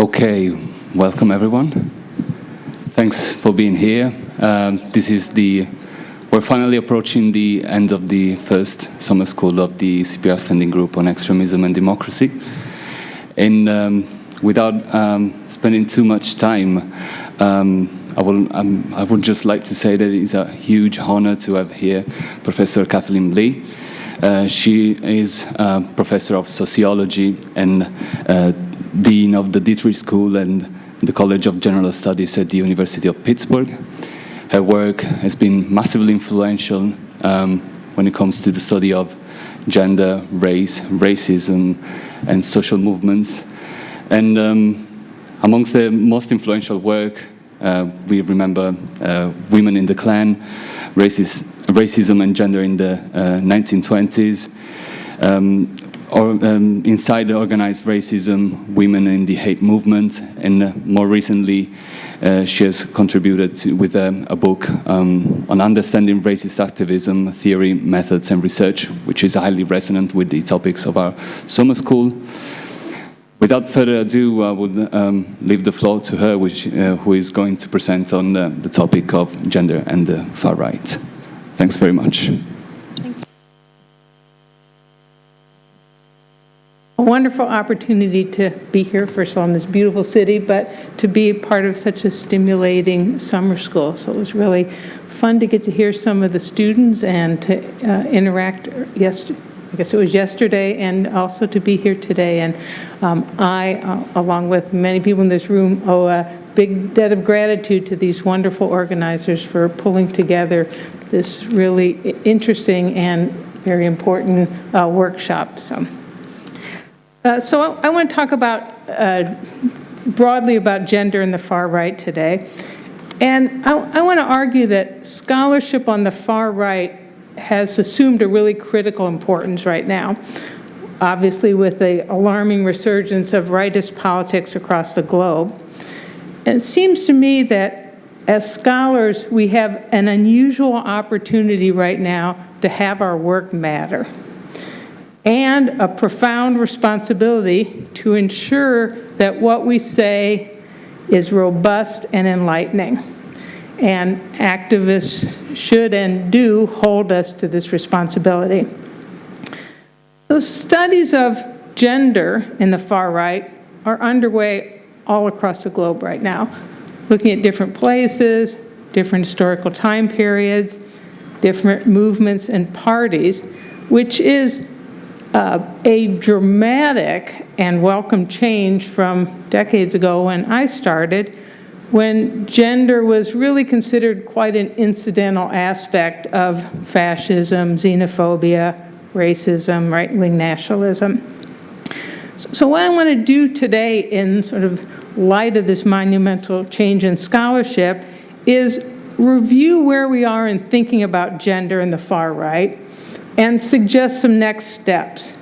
Okay, welcome everyone. Thanks for being here. We're finally approaching the end of the first summer school of the ECPR Standing Group on Extremism and Democracy. And without spending too much time, I would just like to say that it is a huge honor to have here Professor Kathleen BLEE. She is Professor of Sociology and Dean of the Dietrich School and the College of General Studies at the University of Pittsburgh. Her work has been massively influential when it comes to the study of gender, race, racism, and social movements. And amongst the most influential work, we remember Women in the Klan, racism and gender in the 1920s, inside the organized racism, women in the hate movement, and more recently, she has contributed with a book on understanding racist activism, theory, methods, and research, which is highly resonant with the topics of our summer school. Without further ado, I would leave the floor to her, who is going to present on the topic of gender and the far right. Thanks very much. A wonderful opportunity to be here, first of all, in this beautiful city, but to be part of such a stimulating summer school. So it was really fun to get to hear some of the students and to interact I guess it was yesterday, and also to be here today. And I, along with many people in this room, owe a big debt of gratitude to these wonderful organizers for pulling together this really interesting and very important workshop. So I want to talk about broadly about gender in the far right today. And I want to argue that scholarship on the far right has assumed a really critical importance right now, obviously with the alarming resurgence of rightist politics across the globe. And it seems to me that as scholars, we have an unusual opportunity right now to have our work matter, and a profound responsibility to ensure that what we say is robust and enlightening. And activists should and do hold us to this responsibility. So studies of gender in the far right are underway all across the globe right now, looking at different places, different historical time periods, different movements and parties, which is a dramatic and welcome change from decades ago when I started, when gender was really considered quite an incidental aspect of fascism, xenophobia, racism, right-wing nationalism. So what I want to do today in sort of light of this monumental change in scholarship is review where we are in thinking about gender in the far right and suggest some next steps.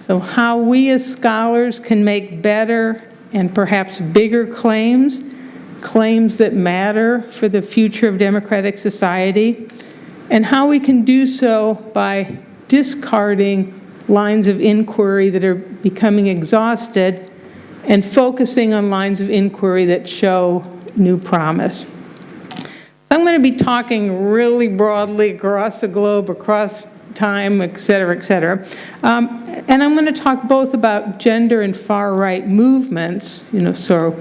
So how we as scholars can make better and perhaps bigger claims that matter for the future of democratic society, and how we can do so by discarding lines of inquiry that are becoming exhausted and focusing on lines of inquiry that show new promise. So I'm going to be talking really broadly across the globe, across time, et cetera, et cetera. And I'm going to talk both about gender and far-right movements, so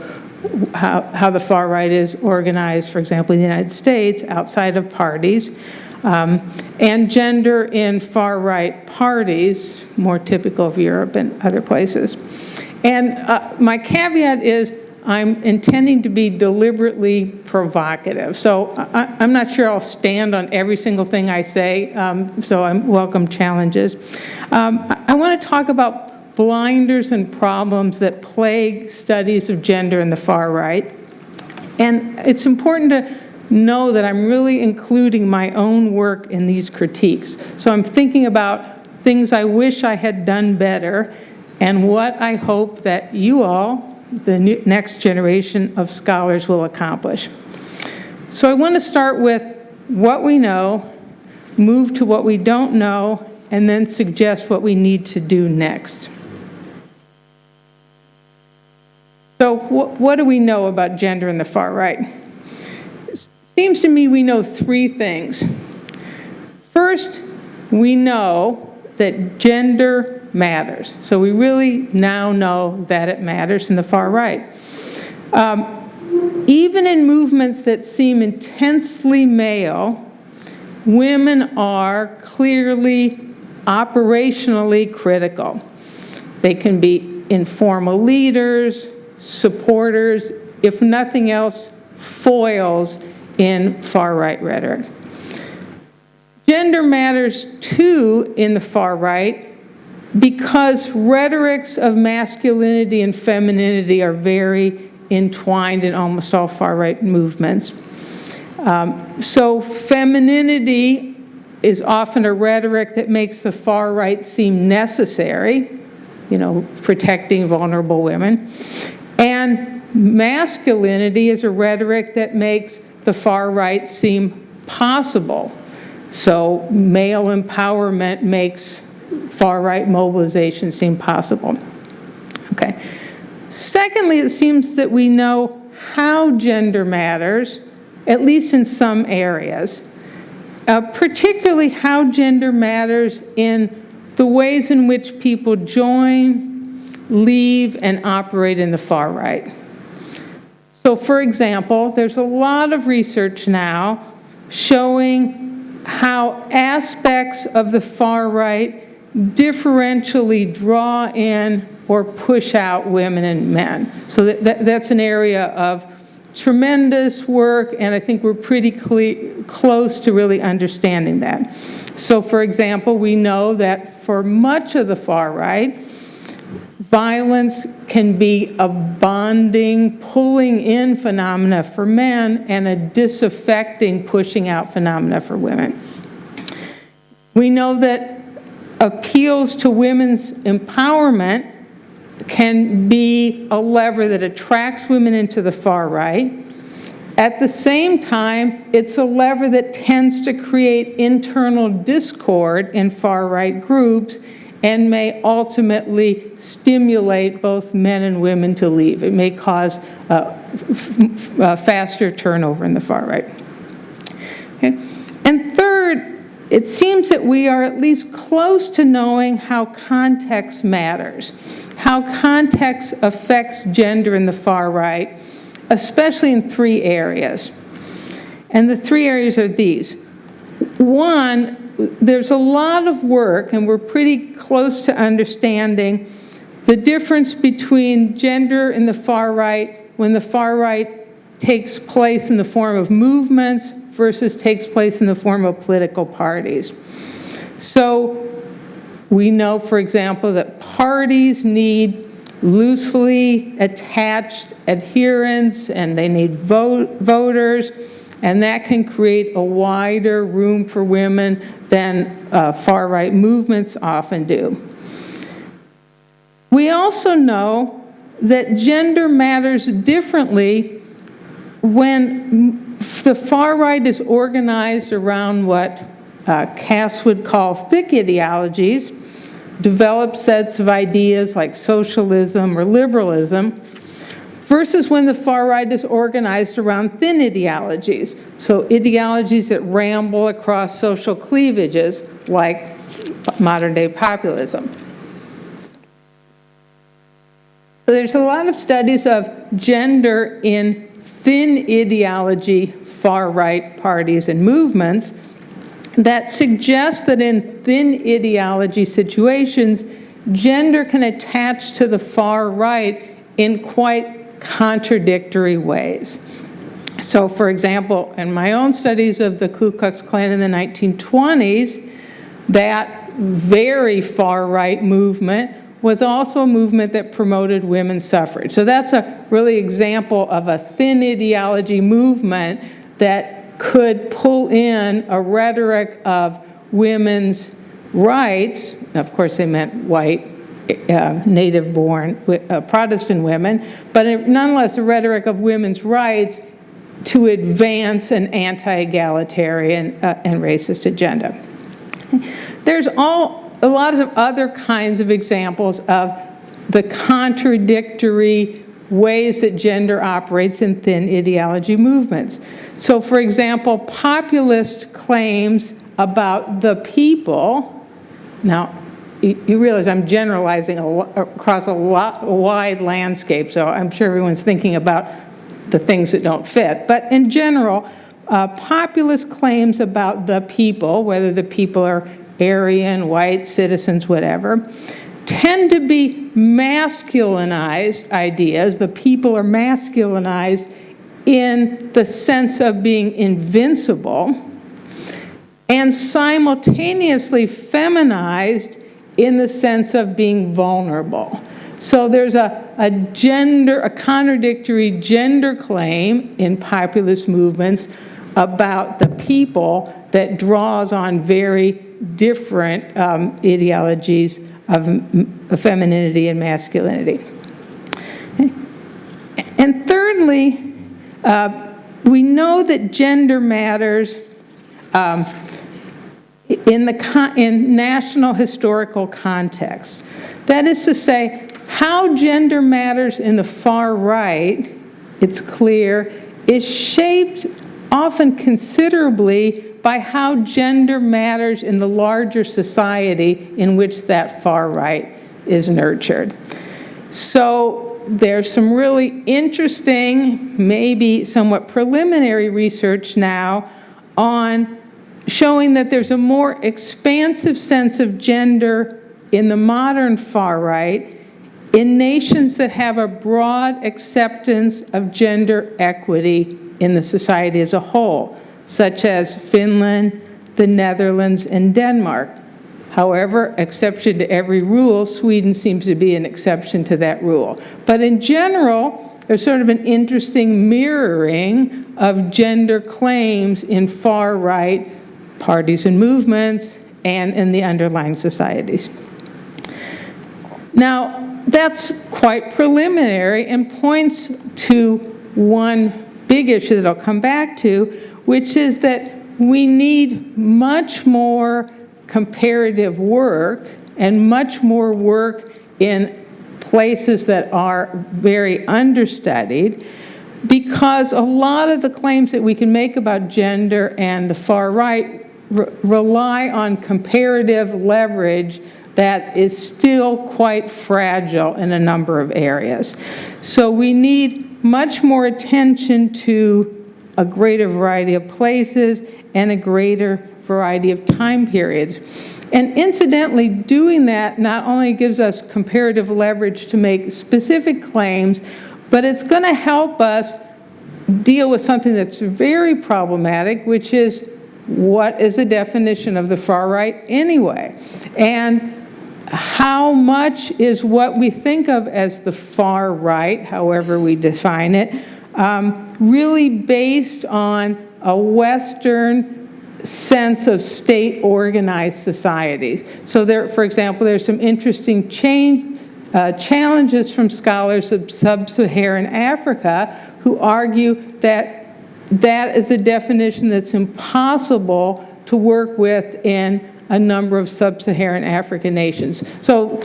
how the far right is organized, for example, in the United States, outside of parties, and gender in far-right parties, more typical of Europe and other places. And my caveat is I'm intending to be deliberately provocative. So I'm not sure I'll stand on every single thing I say, so I welcome challenges. I want to talk about blinders and problems that plague studies of gender in the far right. And it's important to know that I'm really including my own work in these critiques. So I'm thinking about things I wish I had done better and what I hope that you all, the next generation of scholars, will accomplish. So I want to start with what we know, move to what we don't know, and then suggest what we need to do next. So what do we know about gender in the far right? It seems to me we know three things. First, we know that gender matters. So we really now know that it matters in the far right. Even in movements that seem intensely male, women are clearly operationally critical. They can be informal leaders, supporters, if nothing else, foils in far-right rhetoric. Gender matters too in the far right because rhetorics of masculinity and femininity are very entwined in almost all far-right movements. So femininity is often a rhetoric that makes the far right seem necessary, protecting vulnerable women. And masculinity is a rhetoric that makes the far right seem possible. So male empowerment makes far right mobilization seem possible. Okay. Secondly, it seems that we know how gender matters, at least in some areas, particularly how gender matters in the ways in which people join, leave, and operate in the far right. So for example, there's a lot of research now showing how aspects of the far right differentially draw in or push out women and men. So that's an area of tremendous work, and I think we're pretty close to really understanding that. So for example, we know that for much of the far right, violence can be a bonding, pulling in phenomena for men and a disaffecting, pushing out phenomena for women. We know that appeals to women's empowerment can be a lever that attracts women into the far right. At the same time, it's a lever that tends to create internal discord in far right groups and may ultimately stimulate both men and women to leave. It may cause faster turnover in the far right. Okay. And third, it seems that we are at least close to knowing how context matters, how context affects gender in the far right, especially in three areas. And the three areas are these. One, there's a lot of work, and we're pretty close to understanding the difference between gender in the far right when the far right takes place in the form of movements versus takes place in the form of political parties. So we know, for example, that parties need loosely attached adherents and they need voters, and that can create a wider room for women than far-right movements often do. We also know that gender matters differently when the far right is organized around what Cass would call thick ideologies, developed sets of ideas like socialism or liberalism, versus when the far right is organized around thin ideologies, so ideologies that ramble across social cleavages like modern-day populism. So there's a lot of studies of gender in thin ideology far-right parties and movements that suggest that in thin ideology situations, gender can attach to the far right in quite contradictory ways. So for example, in my own studies of the Ku Klux Klan in the 1920s, that very far-right movement was also a movement that promoted women's suffrage. So that's a really example of a thin ideology movement that could pull in a rhetoric of women's rights. Of course, they meant white, native-born Protestant women, but nonetheless a rhetoric of women's rights to advance an anti-egalitarian and racist agenda. There's a lot of other kinds of examples of the contradictory ways that gender operates in thin ideology movements. So, for example, populist claims about the people. Now, you realize I'm generalizing across a wide landscape, so I'm sure everyone's thinking about the things that don't fit. But in general, populist claims about the people, whether the people are Aryan, white, citizens, whatever, tend to be masculinized ideas. The people are masculinized in the sense of being invincible, and simultaneously feminized in the sense of being vulnerable. So there's a contradictory gender claim in populist movements about the people that draws on very different ideologies of femininity and masculinity. And thirdly, we know that gender matters in national historical context. That is to say, how gender matters in the far right, it's clear, is shaped often considerably by how gender matters in the larger society in which that far right is nurtured. So there's some really interesting, maybe somewhat preliminary research now on showing that there's a more expansive sense of gender in the modern far right in nations that have a broad acceptance of gender equity in the society as a whole, such as Finland, the Netherlands, and Denmark. However, exception to every rule, Sweden seems to be an exception to that rule. But in general, there's sort of an interesting mirroring of gender claims in far-right parties and movements and in the underlying societies. Now, that's quite preliminary and points to one big issue that I'll come back to, which is that we need much more comparative work and much more work in places that are very understudied, because a lot of the claims that we can make about gender and the far right rely on comparative leverage that is still quite fragile in a number of areas. So we need much more attention to a greater variety of places and a greater variety of time periods. And incidentally, doing that not only gives us comparative leverage to make specific claims, but it's going to help us deal with something that's very problematic, which is, what is the definition of the far right anyway? And how much is what we think of as the far right, however we define it, really based on a Western sense of state-organized societies? So there, for example, there's some interesting challenges from scholars of sub-Saharan Africa who argue that that is a definition that's impossible to work with in a number of sub-Saharan African nations. So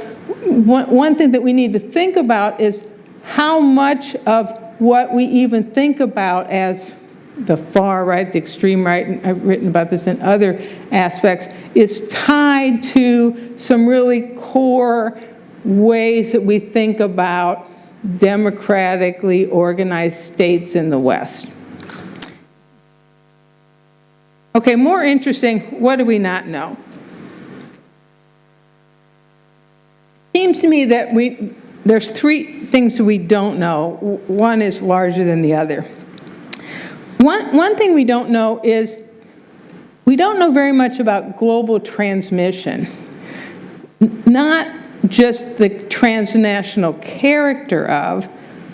one thing that we need to think about is how much of what we even think about as the far right, the extreme right, and I've written about this in other aspects, is tied to some really core ways that we think about democratically organized states in the West. Okay, more interesting, what do we not know? Seems to me that there's three things we don't know. One is larger than the other. One thing we don't know is we don't know very much about global transmission. Not just the transnational character of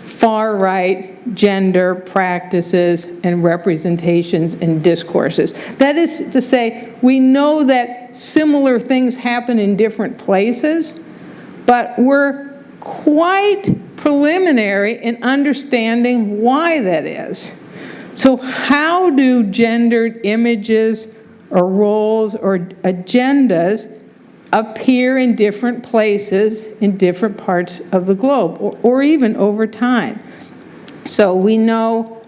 far-right gender practices and representations and discourses. That is to say, we know that similar things happen in different places, but we're quite preliminary in understanding why that is. So how do gendered images or roles or agendas appear in different places in different parts of the globe, or even over time. So we know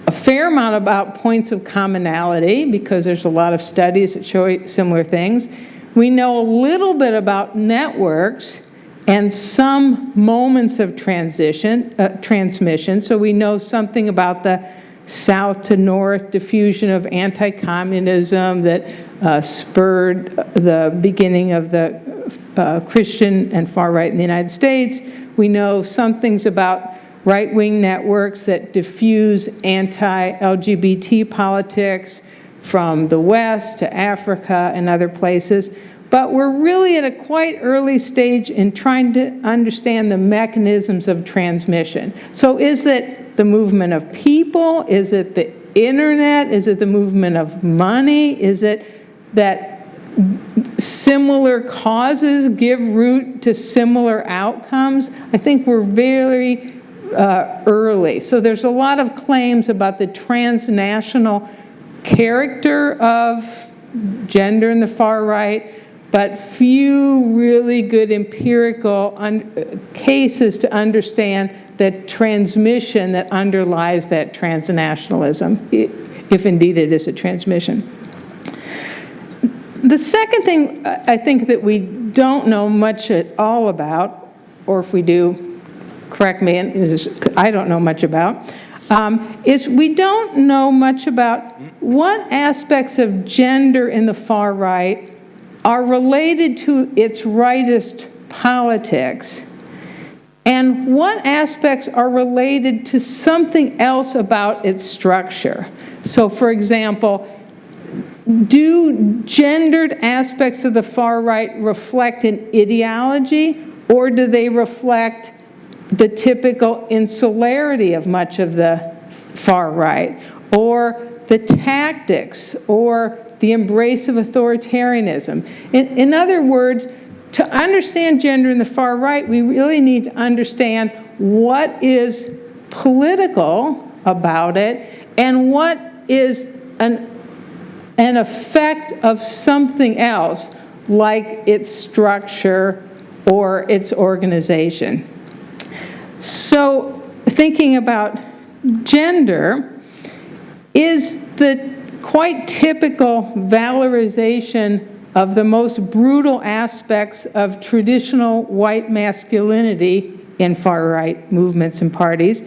a fair amount about points of commonality because there's a lot of studies that show similar things. We know a little bit about networks and some moments of transmission. So we know something about the south to north diffusion of anti-communism that spurred the beginning of the Christian and far right in the United States. We know some things about right-wing networks that diffuse anti-LGBT politics from the West to Africa and other places. But we're really at a quite early stage in trying to understand the mechanisms of transmission. So is it the movement of people? Is it the internet? Is it the movement of money? Is it that similar causes give root to similar outcomes? I think we're very early. So there's a lot of claims about the transnational character of gender in the far right, but few really good empirical cases to understand the transmission that underlies that transnationalism, if indeed it is a transmission. The second thing I think that we don't know much at all about, or if we do, correct me, I don't know much about, is we don't know much about what aspects of gender in the far right are related to its rightist politics, and what aspects are related to something else about its structure. So, for example, do gendered aspects of the far right reflect an ideology, or do they reflect the typical insularity of much of the far right, or the tactics, or the embrace of authoritarianism? In other words, to understand gender in the far right, we really need to understand what is political about it and what is an effect of something else, like its structure or its organization. So thinking about gender is the quite typical valorization of the most brutal aspects of traditional white masculinity in far-right movements and parties.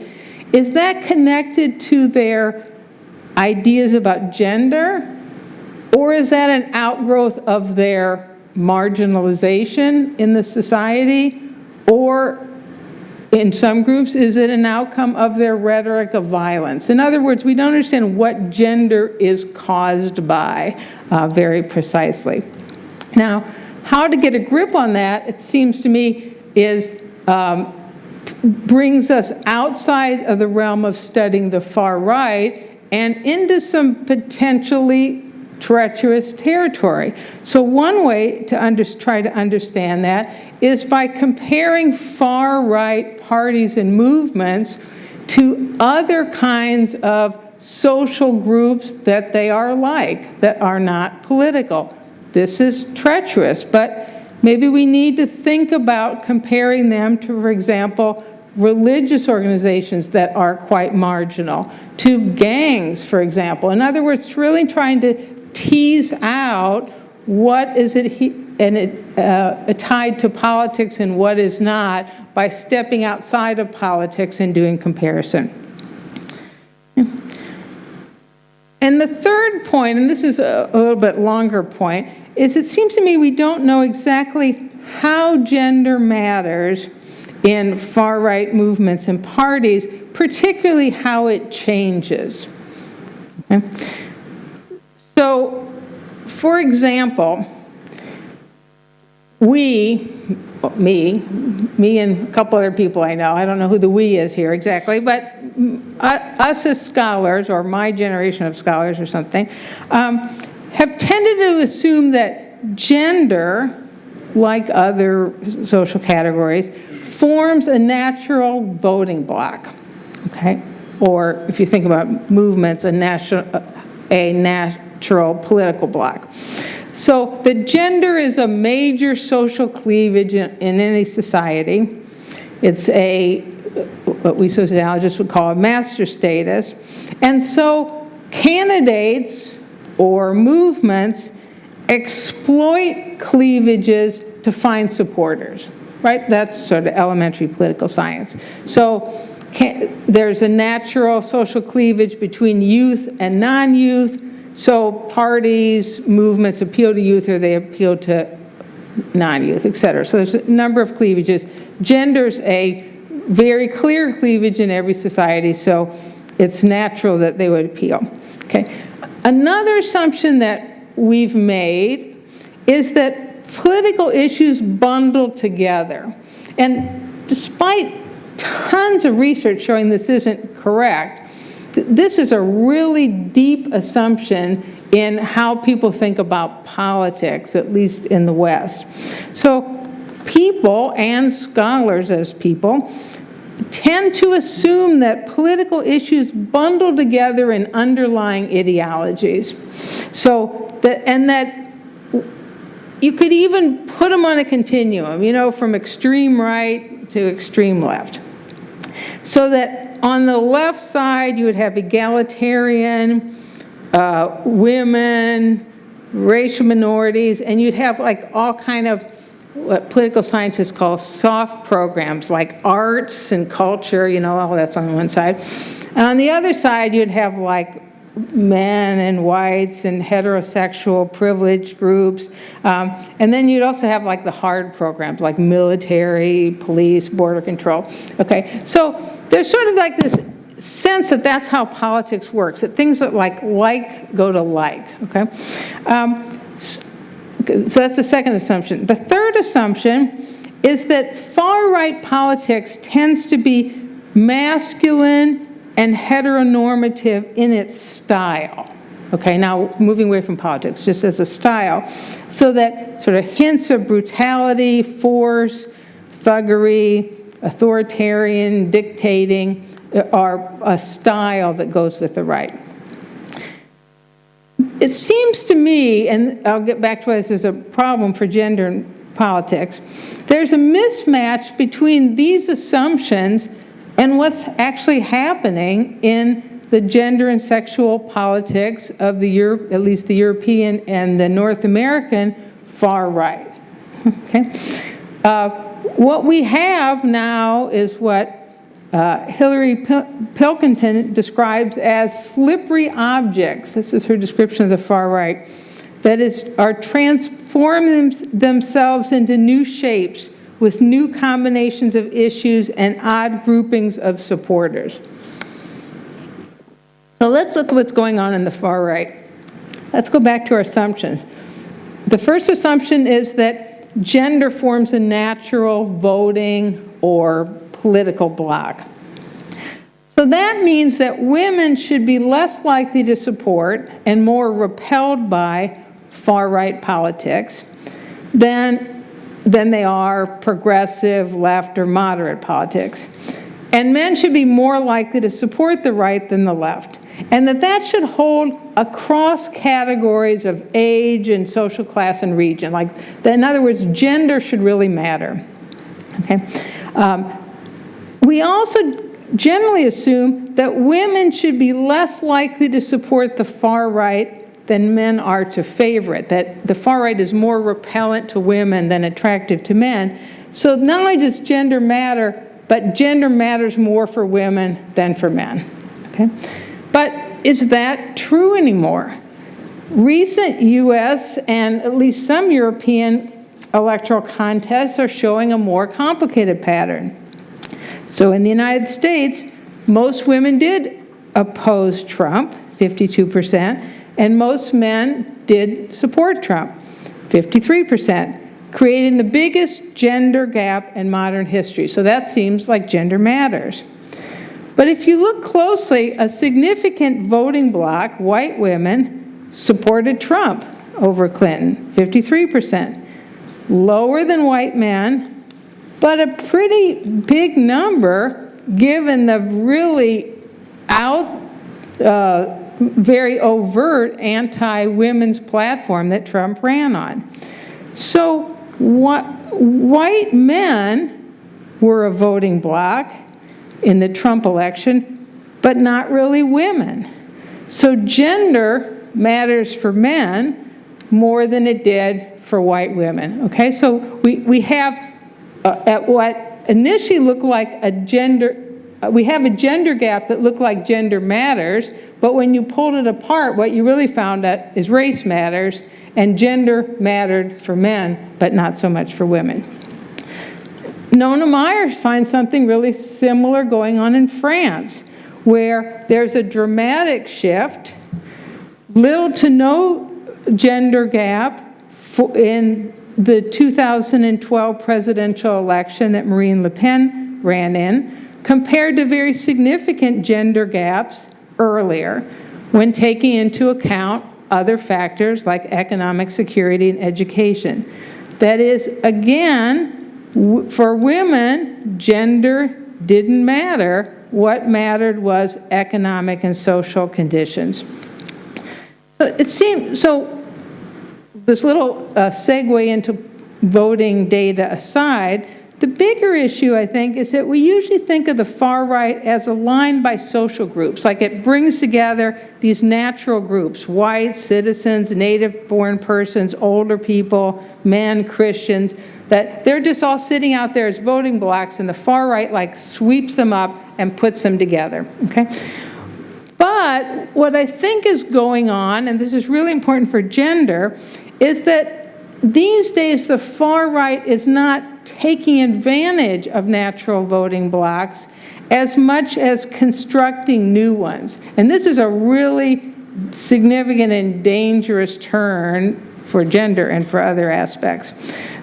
Is that connected to their ideas about gender, or is that an outgrowth of their marginalization in the society, or in some groups, is it an outcome of their rhetoric of violence? In other words, we don't understand what gender is caused by very precisely. Now, how to get a grip on that, it seems to me, is brings us outside of the realm of studying the far right and into some potentially treacherous territory. So one way to try to understand that is by comparing far-right parties and movements to other kinds of social groups that they are like, that are not political. This is treacherous, but maybe we need to think about comparing them to, for example, religious organizations that are quite marginal, to gangs, for example. In other words, really trying to tease out what is tied to politics and what is not by stepping outside of politics and doing comparison. And the third point, and this is a little bit longer point, is it seems to me we don't know exactly how gender matters in far-right movements and parties, particularly how it changes. Okay? So, for example, me and a couple other people I know, I don't know who the we is here exactly, but us as scholars, or my generation of scholars or something, have tended to assume that gender, like other social categories, forms a natural voting bloc, okay? Or if you think about movements, a natural political bloc. So the gender is a major social cleavage in any society. It's what we sociologists would call a master status. And so candidates or movements exploit cleavages to find supporters, right? That's sort of elementary political science. So there's a natural social cleavage between youth and non-youth. So parties, movements appeal to youth or they appeal to non-youth, et cetera. So there's a number of cleavages. Gender's a very clear cleavage in every society, so it's natural that they would appeal. Okay. Another assumption that we've made is that political issues bundle together. And despite tons of research showing this isn't correct, this is a really deep assumption in how people think about politics, at least in the West. So people and scholars as people tend to assume that political issues bundle together in underlying ideologies. So that you could even put them on a continuum, you know, from extreme right to extreme left. So that on the left side, you would have egalitarian, women, racial minorities, and you'd have like all kind of what political scientists call soft programs, like arts and culture, you know, all that's on one side. And on the other side, you'd have like men and whites and heterosexual privileged groups. And then you'd also have like the hard programs, like military, police, border control. Okay, so there's sort of like this sense that that's how politics works, that things that like go to like, okay? So that's the second assumption. The third assumption is that far-right politics tends to be masculine and heteronormative in its style. Okay, now moving away from politics, just as a style, so that sort of hints of brutality, force, thuggery, authoritarian, dictating are a style that goes with the right. It seems to me, and I'll get back to why this is a problem for gender and politics, there's a mismatch between these assumptions and what's actually happening in the gender and sexual politics of at least the European and the North American far right. Okay? What we have now is what Hillary Pilkington describes as slippery objects. This is her description of the far right. That is, are transforming themselves into new shapes with new combinations of issues and odd groupings of supporters. So let's look at what's going on in the far right. Let's go back to our assumptions. The first assumption is that gender forms a natural voting or political bloc. So that means that women should be less likely to support and more repelled by far-right politics than they are progressive, left, or moderate politics. And men should be more likely to support the right than the left. And that should hold across categories of age and social class and region. Like, in other words, gender should really matter. Okay. We also generally assume that women should be less likely to support the far right than men are to favor it, that the far right is more repellent to women than attractive to men. So not only does gender matter, but gender matters more for women than for men. Okay? But is that true anymore? Recent US and at least some European electoral contests are showing a more complicated pattern. So in the United States, most women did oppose Trump, 52%, and most men did support Trump, 53%, creating the biggest gender gap in modern history. So that seems like gender matters. But if you look closely, a significant voting bloc, white women, supported Trump over Clinton, 53%, lower than white men, but a pretty big number given the really very overt anti-women's platform that Trump ran on. So white men were a voting bloc in the Trump election, but not really women. So gender matters for men more than it did for white women, okay? So we have at what initially looked like a gender, we have a gender gap that looked like gender matters, but when you pulled it apart, what you really found out is race matters, and gender mattered for men, but not so much for women. Nona Myers finds something really similar going on in France, where there's a dramatic shift, little to no gender gap in the 2012 presidential election that Marine Le Pen ran in, compared to very significant gender gaps earlier, when taking into account other factors like economic security and education. That is, again, for women, gender didn't matter. What mattered was economic and social conditions. So it seemed, so this little segue into voting data aside, the bigger issue, I think, is that we usually think of the far right as aligned by social groups, like it brings together these natural groups, whites, citizens, native-born persons, older people, men, Christians, that they're just all sitting out there as voting blocks, and the far right like sweeps them up and puts them together, okay? But what I think is going on, and this is really important for gender, is that these days the far right is not taking advantage of natural voting blocks as much as constructing new ones. And this is a really significant and dangerous turn for gender and for other aspects.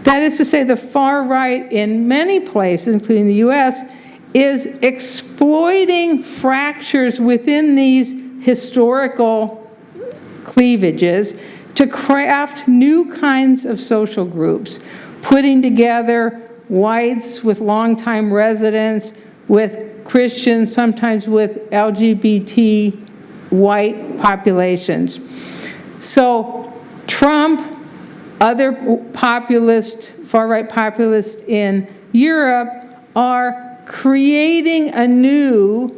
That is to say, the far right in many places, including the US, is exploiting fractures within these historical cleavages to craft new kinds of social groups, putting together whites with longtime residents, with Christians, sometimes with LGBT white populations. So Trump, other populist, far-right populists in Europe are creating anew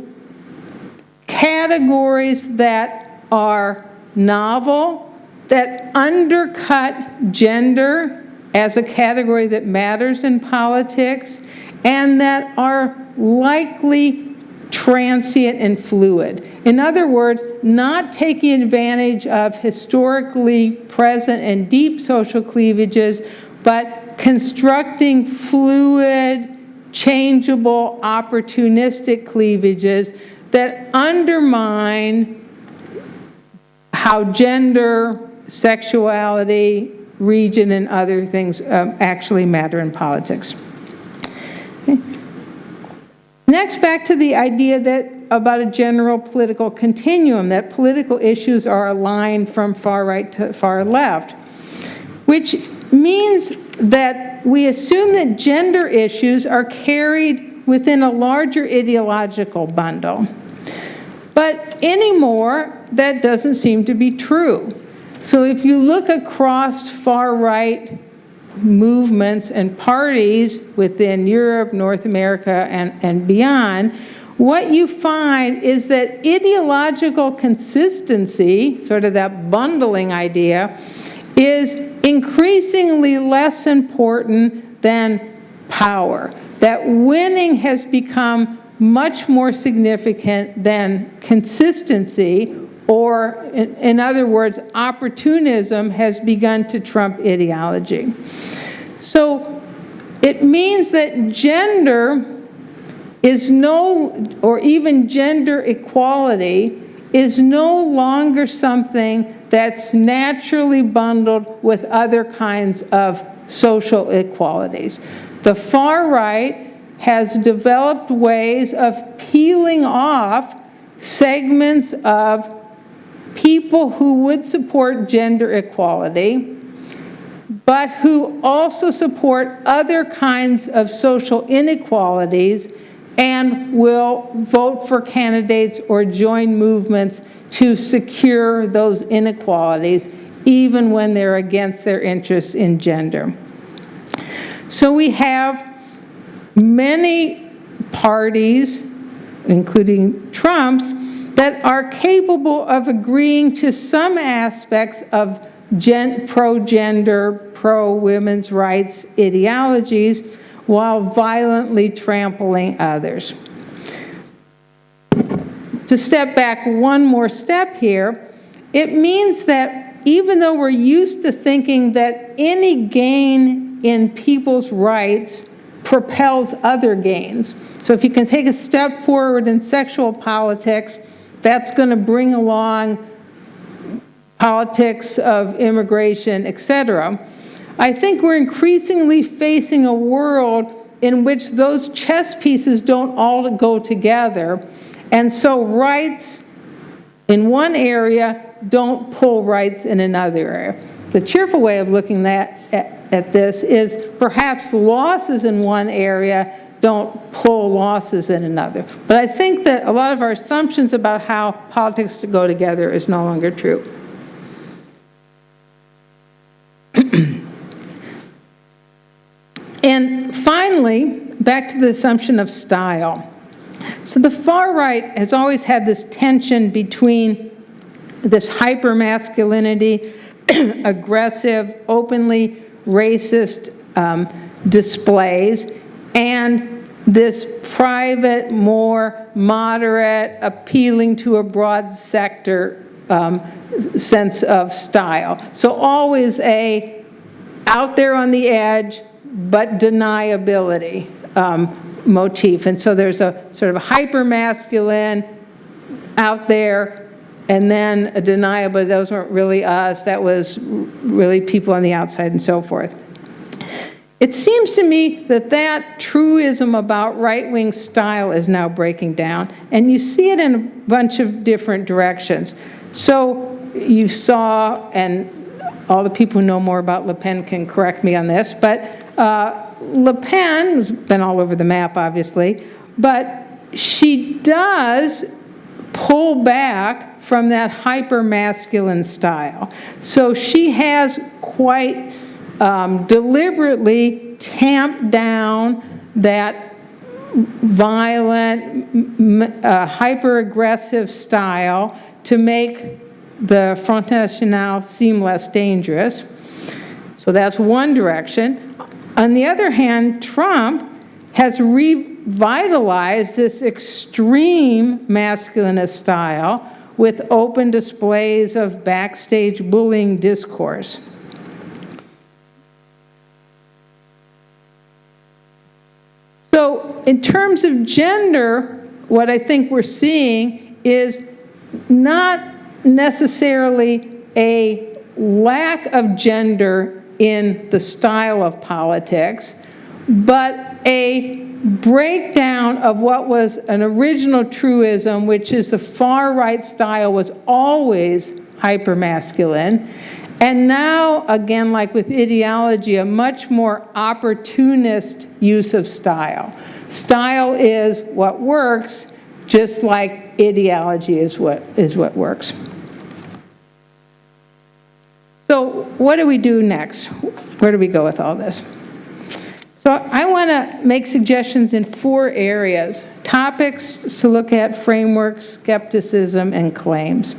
categories that are novel, that undercut gender as a category that matters in politics, and that are likely transient and fluid. In other words, not taking advantage of historically present and deep social cleavages, but constructing fluid, changeable, opportunistic cleavages that undermine how gender, sexuality, region, and other things actually matter in politics. Okay. Next, back to the idea that about a general political continuum, that political issues are aligned from far right to far left, which means that we assume that gender issues are carried within a larger ideological bundle. But anymore, that doesn't seem to be true. So if you look across far-right movements and parties within Europe, North America, and beyond, what you find is that ideological consistency, sort of that bundling idea, is increasingly less important than power. That winning has become much more significant than consistency, or in other words, opportunism has begun to trump ideology. So it means that gender is or even gender equality is no longer something that's naturally bundled with other kinds of social equalities. The far right has developed ways of peeling off segments of people who would support gender equality, but who also support other kinds of social inequalities and will vote for candidates or join movements to secure those inequalities, even when they're against their interests in gender. So we have many parties, including Trump's, that are capable of agreeing to some aspects of pro-gender, pro-women's rights ideologies while violently trampling others. To step back one more step here, it means that even though we're used to thinking that any gain in people's rights propels other gains, so if you can take a step forward in sexual politics, that's going to bring along politics of immigration, etc. I think we're increasingly facing a world in which those chess pieces don't all go together, and so rights in one area don't pull rights in another area. The cheerful way of looking at this is perhaps losses in one area don't pull losses in another. But I think that a lot of our assumptions about how politics go together is no longer true. And finally, back to the assumption of style. So the far right has always had this tension between this hyper-masculinity, aggressive, openly racist displays, and this private, more moderate, appealing to a broad sector sense of style. So always a out there on the edge, but deniability motif. And so there's a sort of a hyper-masculine out there, and then a denial, but those weren't really us, that was really people on the outside and so forth. It seems to me that that truism about right-wing style is now breaking down, and you see it in a bunch of different directions. So you saw, and all the people who know more about Le Pen can correct me on this, but Le Pen has been all over the map, obviously, but she does pull back from that hyper-masculine style. So she has quite deliberately tamped down that violent, hyper-aggressive style to make the Front National seem less dangerous. So that's one direction. On the other hand, Trump has revitalized this extreme masculinist style with open displays of backstage bullying discourse. So in terms of gender, what I think we're seeing is not necessarily a lack of gender in the style of politics, but a breakdown of what was an original truism, which is the far-right style was always hyper-masculine, and now, again, like with ideology, a much more opportunist use of style. Style is what works, just like ideology is what works. So what do we do next? Where do we go with all this? So I want to make suggestions in 4 areas: topics to look at, frameworks, skepticism, and claims.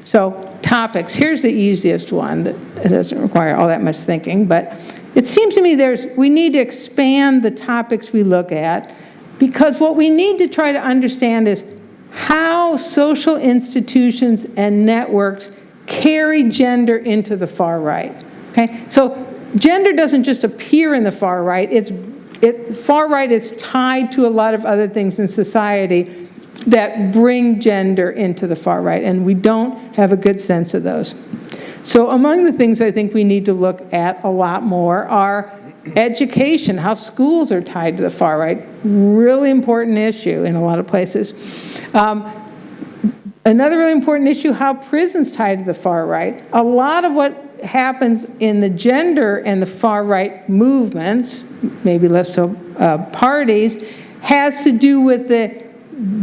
So topics, here's the easiest one that it doesn't require all that much thinking, but it seems to me we need to expand the topics we look at, because what we need to try to understand is how social institutions and networks carry gender into the far right. Okay, so gender doesn't just appear in the far right. Far right is tied to a lot of other things in society that bring gender into the far right, and we don't have a good sense of those. So among the things I think we need to look at a lot more are education, how schools are tied to the far right. Really important issue in a lot of places. Another really important issue, how prisons tied to the far right. A lot of what happens in the gender and the far right movements, maybe less so parties, has to do with the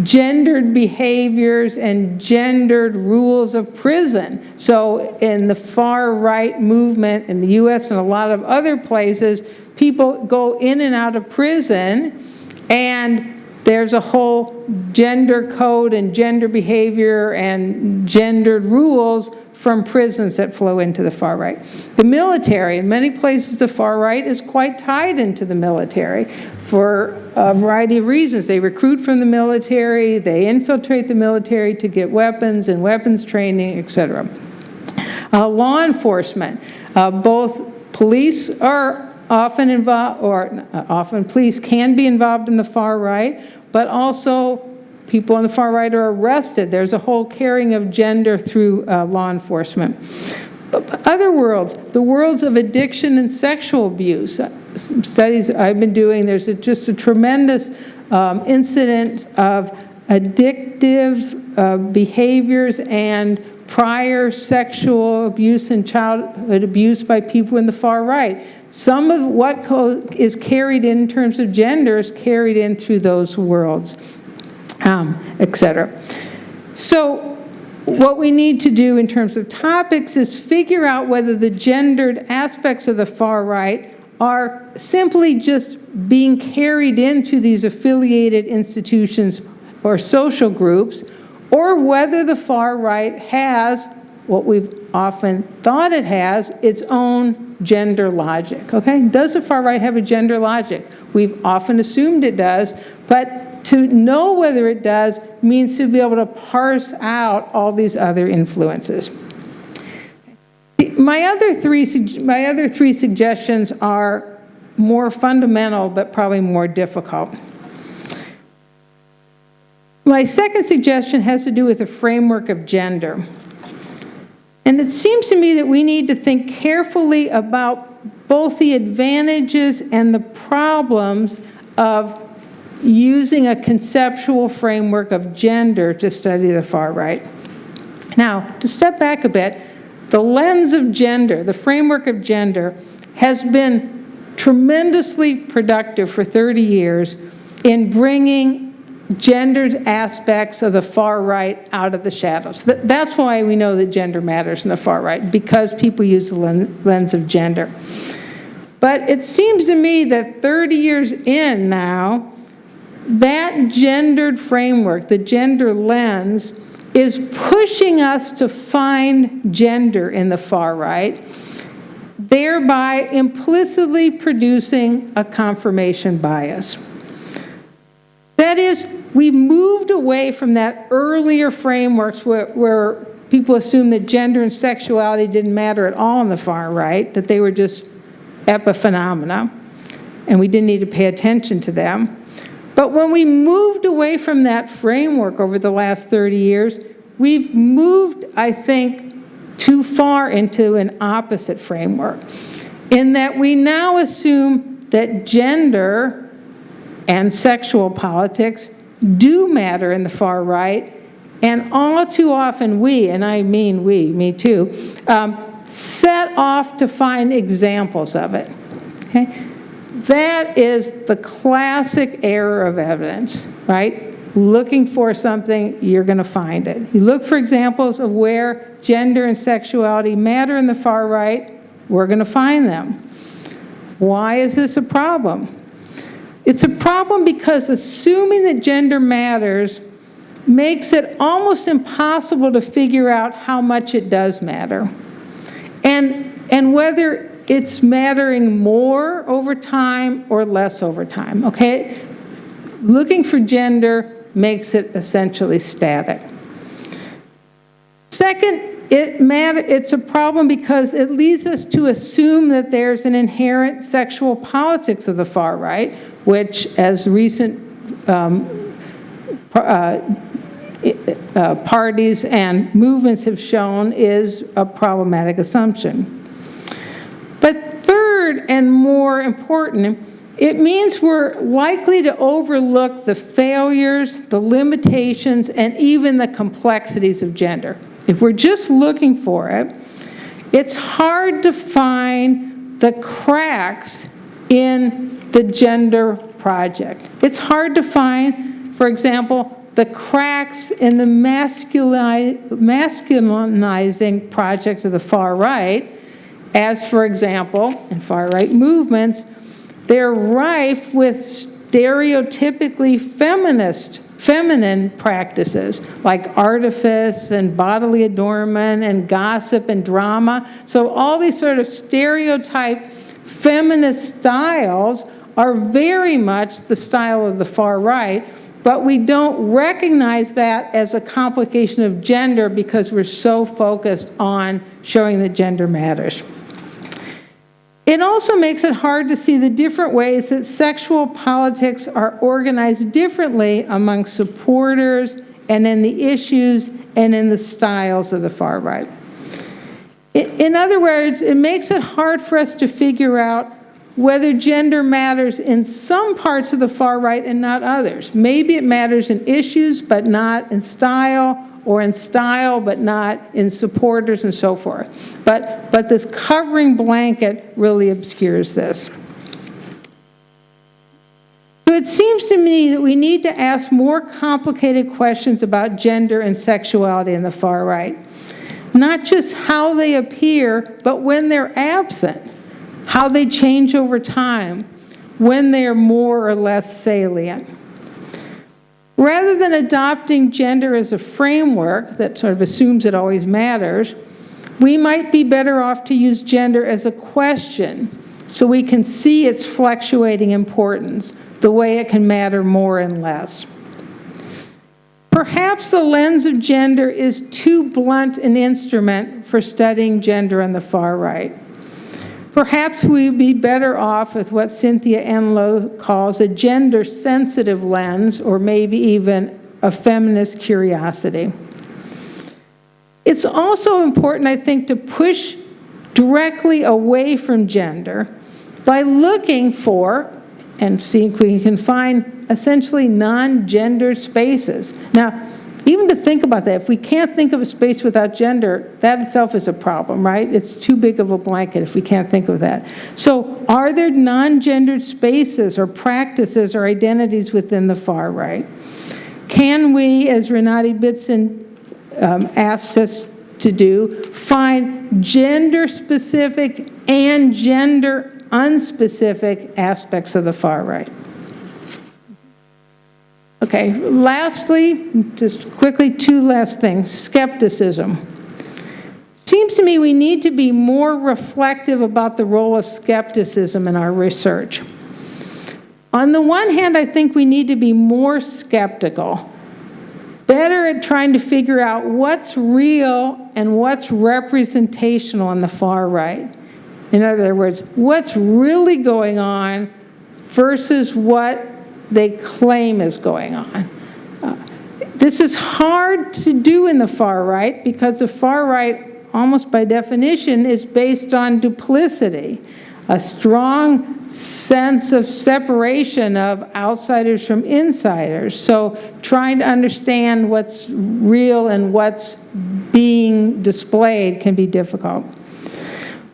gendered behaviors and gendered rules of prison. So in the far-right movement in the US and a lot of other places, people go in and out of prison, and there's a whole gender code and gender behavior and gendered rules from prisons that flow into the far right. The military, in many places the far right is quite tied into the military for a variety of reasons. They recruit from the military, they infiltrate the military to get weapons and weapons training, etc. Law enforcement, both police are often involved, or often police can be involved in the far right, but also people on the far right are arrested. There's a whole carrying of gender through law enforcement. But other worlds, the worlds of addiction and sexual abuse. Some studies I've been doing, there's just a tremendous incident of addictive behaviors and prior sexual abuse and childhood abuse by people in the far right. Some of what is carried in terms of gender is carried in through those worlds, etc. So what we need to do in terms of topics is figure out whether the gendered aspects of the far right are simply just being carried in through these affiliated institutions or social groups, or whether the far right has what we've often thought it has, its own gender logic, okay? Does the far right have a gender logic? We've often assumed it does, but to know whether it does means to be able to parse out all these other influences. My other three suggestions are more fundamental, but probably more difficult. My second suggestion has to do with the framework of gender. And it seems to me that we need to think carefully about both the advantages and the problems of using a conceptual framework of gender to study the far right. Now, to step back a bit, the lens of gender, the framework of gender, has been tremendously productive for 30 years in bringing gendered aspects of the far right out of the shadows. That's why we know that gender matters in the far right, because people use the lens of gender. But it seems to me that 30 years in now, that gendered framework, the gender lens, is pushing us to find gender in the far right, thereby implicitly producing a confirmation bias. That is, we moved away from that earlier frameworks where people assumed that gender and sexuality didn't matter at all in the far right, that they were just epiphenomena, and we didn't need to pay attention to them. But when we moved away from that framework over the last 30 years, we've moved, I think, too far into an opposite framework, in that we now assume that gender and sexual politics do matter in the far right, and all too often we, and I mean we, me too, set off to find examples of it, okay? That is the classic error of evidence, right? Looking for something, you're going to find it. You look for examples of where gender and sexuality matter in the far right, we're going to find them. Why is this a problem? It's a problem because assuming that gender matters makes it almost impossible to figure out how much it does matter, and whether it's mattering more over time or less over time, okay? Looking for gender makes it essentially static. Second, it's a problem because it leads us to assume that there's an inherent sexual politics of the far right, which, as recent parties and movements have shown, is a problematic assumption. But third, and more important, it means we're likely to overlook the failures, the limitations, and even the complexities of gender. If we're just looking for it, it's hard to find the cracks in the gender project. It's hard to find, for example, the cracks in the masculinizing project of the far right, as, for example, in far-right movements, they're rife with stereotypically feminine practices like artifice and bodily adornment and gossip and drama. So all these sort of stereotype feminist styles are very much the style of the far right, but we don't recognize that as a complication of gender because we're so focused on showing that gender matters. It also makes it hard to see the different ways that sexual politics are organized differently among supporters and in the issues and in the styles of the far right. In other words, it makes it hard for us to figure out whether gender matters in some parts of the far right and not others. Maybe it matters in issues but not in style, or in style but not in supporters and so forth. But this covering blanket really obscures this. So it seems to me that we need to ask more complicated questions about gender and sexuality in the far right. Not just how they appear, but when they're absent, how they change over time, when they're more or less salient. Rather than adopting gender as a framework that sort of assumes it always matters, we might be better off to use gender as a question so we can see its fluctuating importance, the way it can matter more and less. Perhaps the lens of gender is too blunt an instrument for studying gender on the far right. Perhaps we'd be better off with what Cynthia Enloe calls a gender-sensitive lens, or maybe even a feminist curiosity. It's also important, I think, to push directly away from gender by looking for and seeing if we can find essentially non-gendered spaces. Now, even to think about that, if we can't think of a space without gender, that itself is a problem, right? It's too big of a blanket if we can't think of that. So are there non-gendered spaces or practices or identities within the far right? Can we, as Renate Bitson asked us to do, find gender-specific and gender-unspecific aspects of the far right? Okay, lastly, just quickly, two last things. Skepticism. Seems to me we need to be more reflective about the role of skepticism in our research. On the one hand, I think we need to be more skeptical, better at trying to figure out what's real and what's representational on the far right. In other words, what's really going on versus what they claim is going on. This is hard to do in the far right because the far right, almost by definition, is based on duplicity, a strong sense of separation of outsiders from insiders. So trying to understand what's real and what's being displayed can be difficult.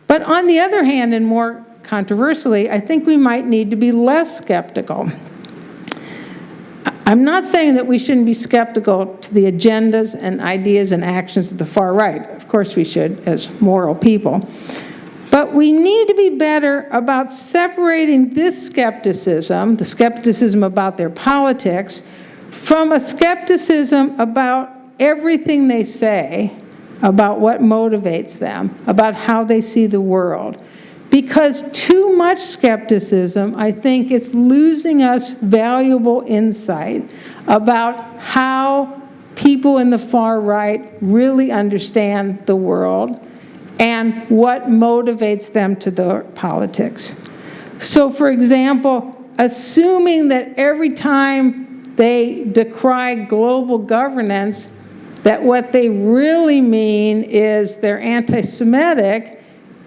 But on the other hand, and more controversially, I think we might need to be less skeptical. I'm not saying that we shouldn't be skeptical to the agendas and ideas and actions of the far right. Of course we should, as moral people. But we need to be better about separating this skepticism, the skepticism about their politics, from a skepticism about everything they say, about what motivates them, about how they see the world. Because too much skepticism, I think, is losing us valuable insight about how people in the far right really understand the world and what motivates them to their politics. So, for example, assuming that every time they decry global governance, that what they really mean is they're anti-Semitic,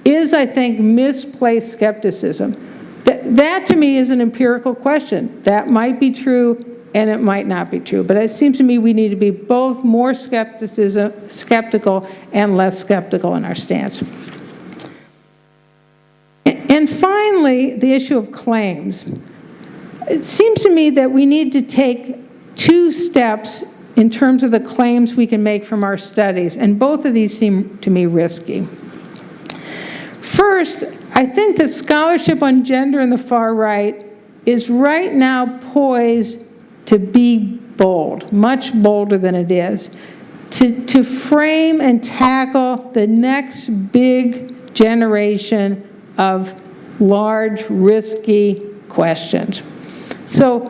is, I think, misplaced skepticism. That to me is an empirical question. That might be true and it might not be true. But it seems to me we need to be both more skeptical and less skeptical in our stance. And finally, the issue of claims. It seems to me that we need to take two steps in terms of the claims we can make from our studies, and both of these seem to me risky. First, I think that scholarship on gender in the far right is right now poised to be bold, much bolder than it is, to frame and tackle the next big generation of large, risky questions. So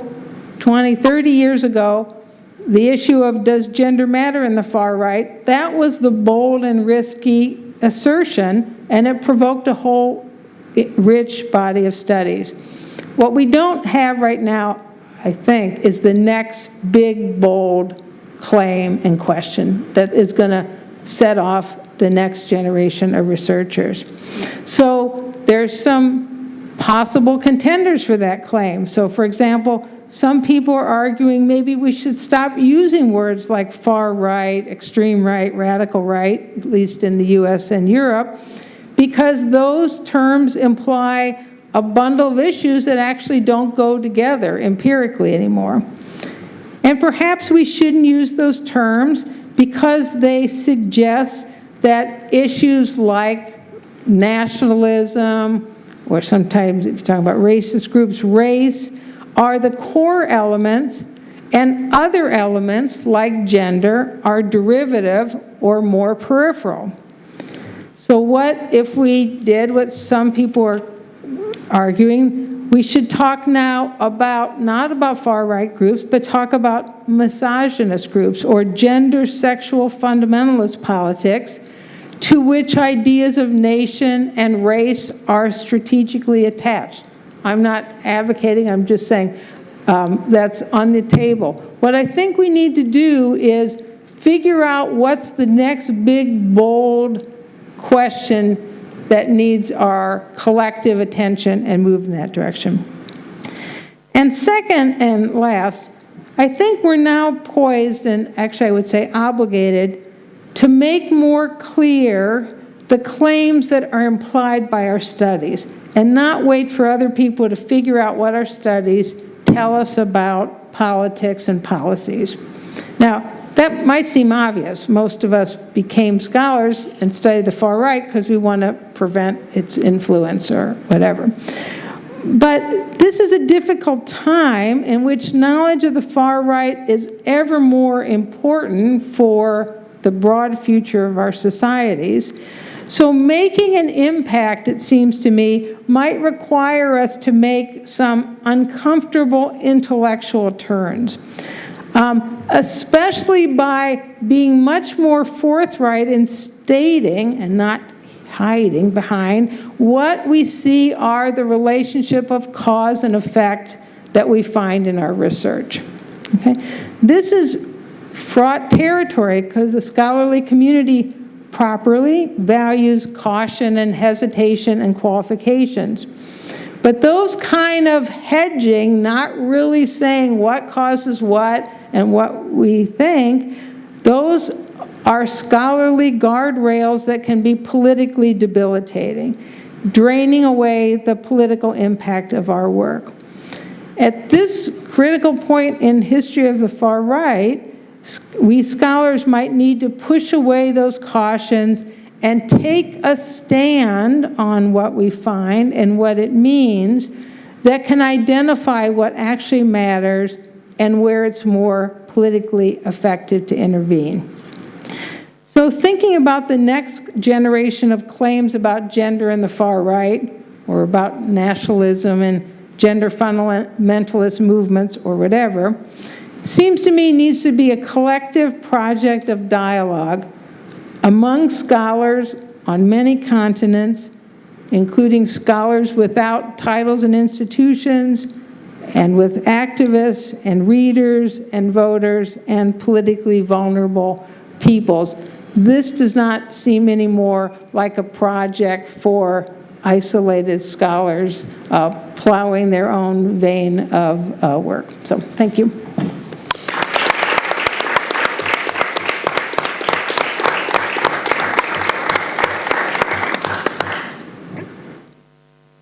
20, 30 years ago, the issue of does gender matter in the far right, that was the bold and risky assertion, and it provoked a whole rich body of studies. What we don't have right now, I think, is the next big, bold claim and question that is going to set off the next generation of researchers. So there's some possible contenders for that claim. So for example, some people are arguing maybe we should stop using words like far right, extreme right, radical right, at least in the US and Europe, because those terms imply a bundle of issues that actually don't go together empirically anymore. And perhaps we shouldn't use those terms because they suggest that issues like nationalism, or sometimes if you're talking about racist groups, race, are the core elements, and other elements like gender are derivative or more peripheral. So what if we did what some people are arguing? We should talk now about, not about far-right groups, but talk about misogynist groups or gender sexual fundamentalist politics, to which ideas of nation and race are strategically attached. I'm not advocating, I'm just saying that's on the table. What I think we need to do is figure out what's the next big, bold question that needs our collective attention and move in that direction. And second and last, I think we're now poised, and actually I would say obligated, to make more clear the claims that are implied by our studies, and not wait for other people to figure out what our studies tell us about politics and policies. Now, that might seem obvious. Most of us became scholars and studied the far right because we want to prevent its influence or whatever. But this is a difficult time in which knowledge of the far right is ever more important for the broad future of our societies. So making an impact, it seems to me, might require us to make some uncomfortable intellectual turns, especially by being much more forthright in stating and not hiding behind what we see are the relationship of cause and effect that we find in our research. Okay? This is fraught territory because the scholarly community properly values caution and hesitation and qualifications. But those kind of hedging, not really saying what causes what and what we think, those are scholarly guardrails that can be politically debilitating, draining away the political impact of our work. At this critical point in history of the far right, we scholars might need to push away those cautions and take a stand on what we find and what it means that can identify what actually matters and where it's more politically effective to intervene. So thinking about the next generation of claims about gender in the far right, or about nationalism and gender fundamentalist movements or whatever, seems to me needs to be a collective project of dialogue among scholars on many continents, including scholars without titles and institutions, and with activists and readers and voters and politically vulnerable peoples. This does not seem anymore like a project for isolated scholars plowing their own vein of work. So, thank you.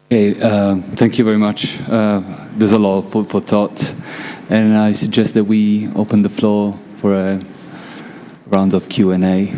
Okay, thank you very much. There's a lot of food for thought, And I suggest that we open the floor for a round of Q&A.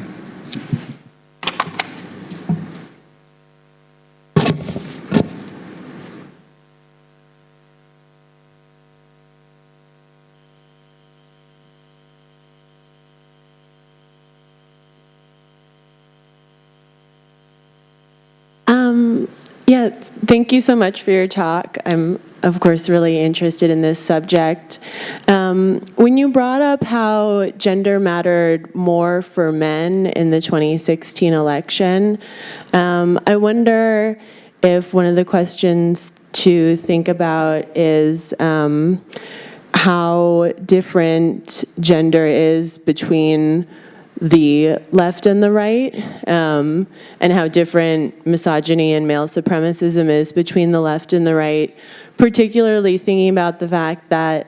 Yeah, thank you so much for your talk. I'm, of course, really interested in this subject. When you brought up how gender mattered more for men in the 2016 election, I wonder if one of the questions to think about is how different gender is between the left and the right, and how different misogyny and male supremacism is between the left and the right, particularly thinking about the fact that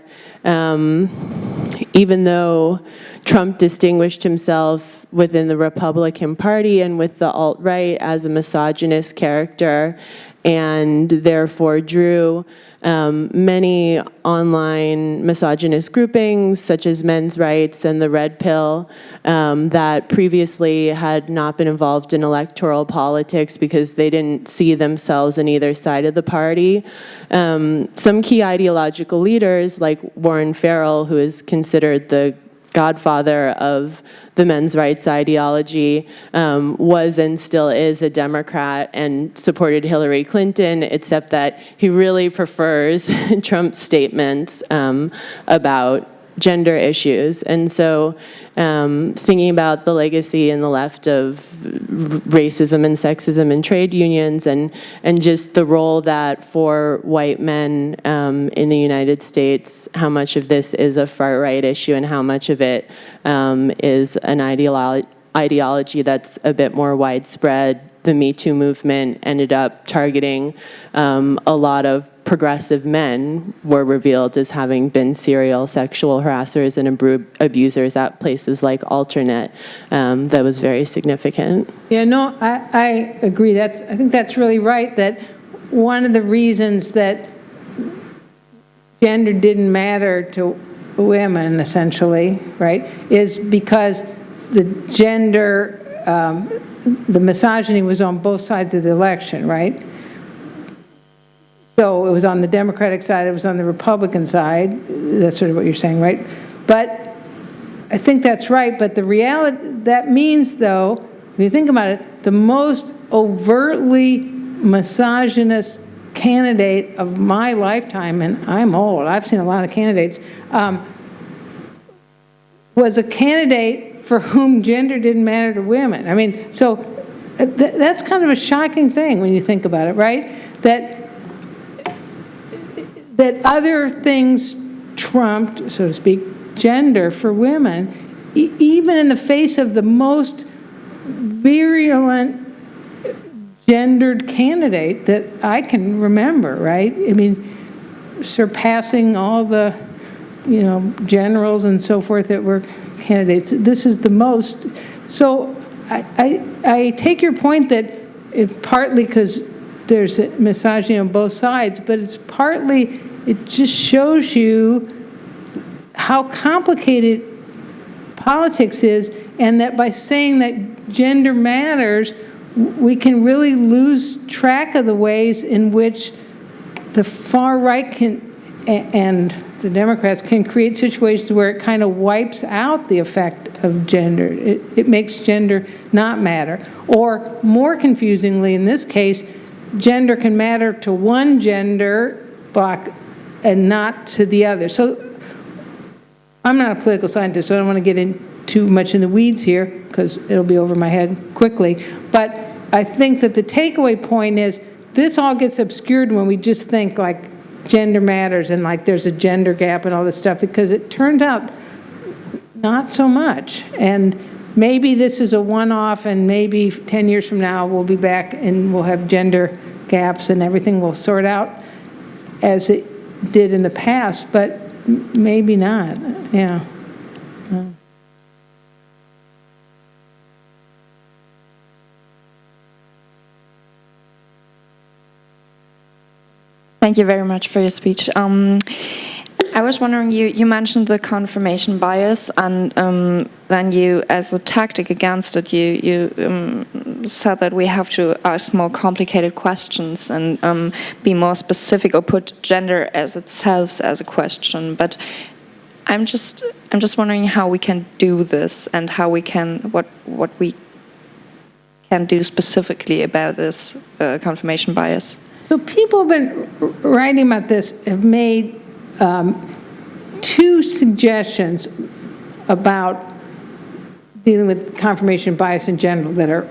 even though Trump distinguished himself within the Republican Party and with the alt-right as a misogynist character, and therefore drew many online misogynist groupings, such as Men's Rights and the Red Pill, that previously had not been involved in electoral politics because they didn't see themselves on either side of the party. Some key ideological leaders, like Warren Farrell, who is considered the godfather of the men's rights ideology, was and still is a Democrat and supported Hillary Clinton, except that he really prefers Trump's statements about gender issues. And so thinking about the legacy in the left of racism and sexism in trade unions, and just the role that for white men in the United States, how much of this is a far-right issue and how much of it is an ideology that's a bit more widespread. The Me Too movement ended up targeting a lot of progressive men were revealed as having been serial sexual harassers and abusers at places like Alternate. That was very significant. Yeah, no, I agree. I think that's really right, that one of the reasons that gender didn't matter to women, essentially, right, is because the gender, the misogyny was on both sides of the election, right? So it was on the Democratic side, it was on the Republican side. That's sort of what you're saying, right? But I think that's right. But the reality, that means, though, when you think about it, the most overtly misogynist candidate of my lifetime, and I'm old, I've seen a lot of candidates, was a candidate for whom gender didn't matter to women. I mean, so that's kind of a shocking thing when you think about it, right? That other things trumped, so to speak, gender for women, even in the face of the most virulent gendered candidate that I can remember, right? I mean, surpassing all the, generals and so forth that were candidates. This is the most. So I take your point that partly because there's misogyny on both sides, but it's partly, it just shows you how complicated politics is, and that by saying that gender matters, we can really lose track of the ways in which the far right can, and the Democrats can create situations where it kind of wipes out the effect of gender. It makes gender not matter. Or more confusingly in this case, gender can matter to one gender block and not to the other. So I'm not a political scientist, so I don't want to get in too much in the weeds here because it'll be over my head quickly. But I think that the takeaway point is this all gets obscured when we just think like gender matters and like there's a gender gap and all this stuff, because it turns out not so much. And maybe this is a one-off, and maybe 10 years from now we'll be back and we'll have gender gaps and everything will sort out as it did in the past, but maybe not. Yeah. Thank you very much for your speech. I was wondering, you mentioned the confirmation bias, and then you, as a tactic against it, you said that we have to ask more complicated questions and be more specific, or put gender as itself as a question. But I'm just wondering how we can do this, and how we can what we can do specifically about this confirmation bias. So people have been writing about this, have made two suggestions about dealing with confirmation bias in general that are,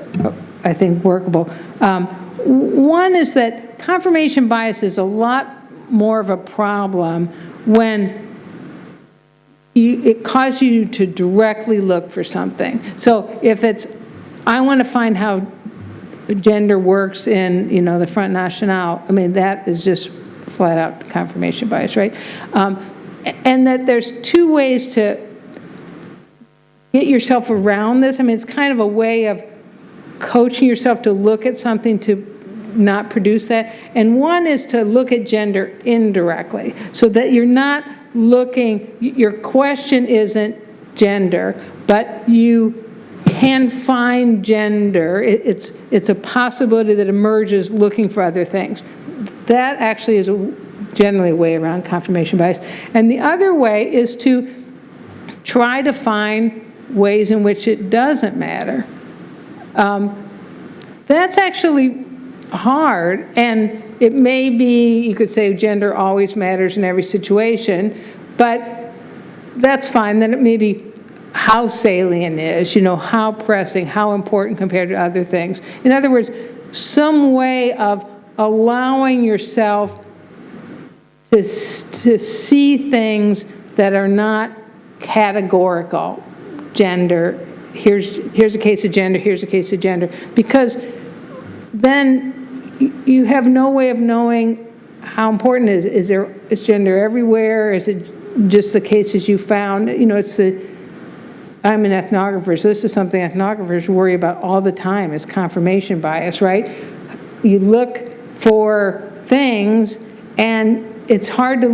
I think, workable. One is that confirmation bias is a lot more of a problem when it causes you to directly look for something. So if it's, I want to find how gender works in, the Front National, I mean, that is just flat out confirmation bias, right? And that there's two ways to get yourself around this. I mean, it's kind of a way of coaching yourself to look at something to not produce that. And one is to look at gender indirectly, so that you're not looking, your question isn't gender, but you can find gender. It's a possibility that emerges looking for other things. That actually is generally a way around confirmation bias. And the other way is to try to find ways in which it doesn't matter. That's actually hard, and it may be, you could say gender always matters in every situation, but that's fine. Then it may be how salient it is, how pressing, how important compared to other things. In other words, some way of allowing yourself to see things that are not categorical. Gender, here's a case of gender, here's a case of gender, because then you have no way of knowing how important it is. Is gender everywhere? Is it just the cases you found? I'm an ethnographer, so this is something ethnographers worry about all the time, is confirmation bias, right? You look for things, and it's hard to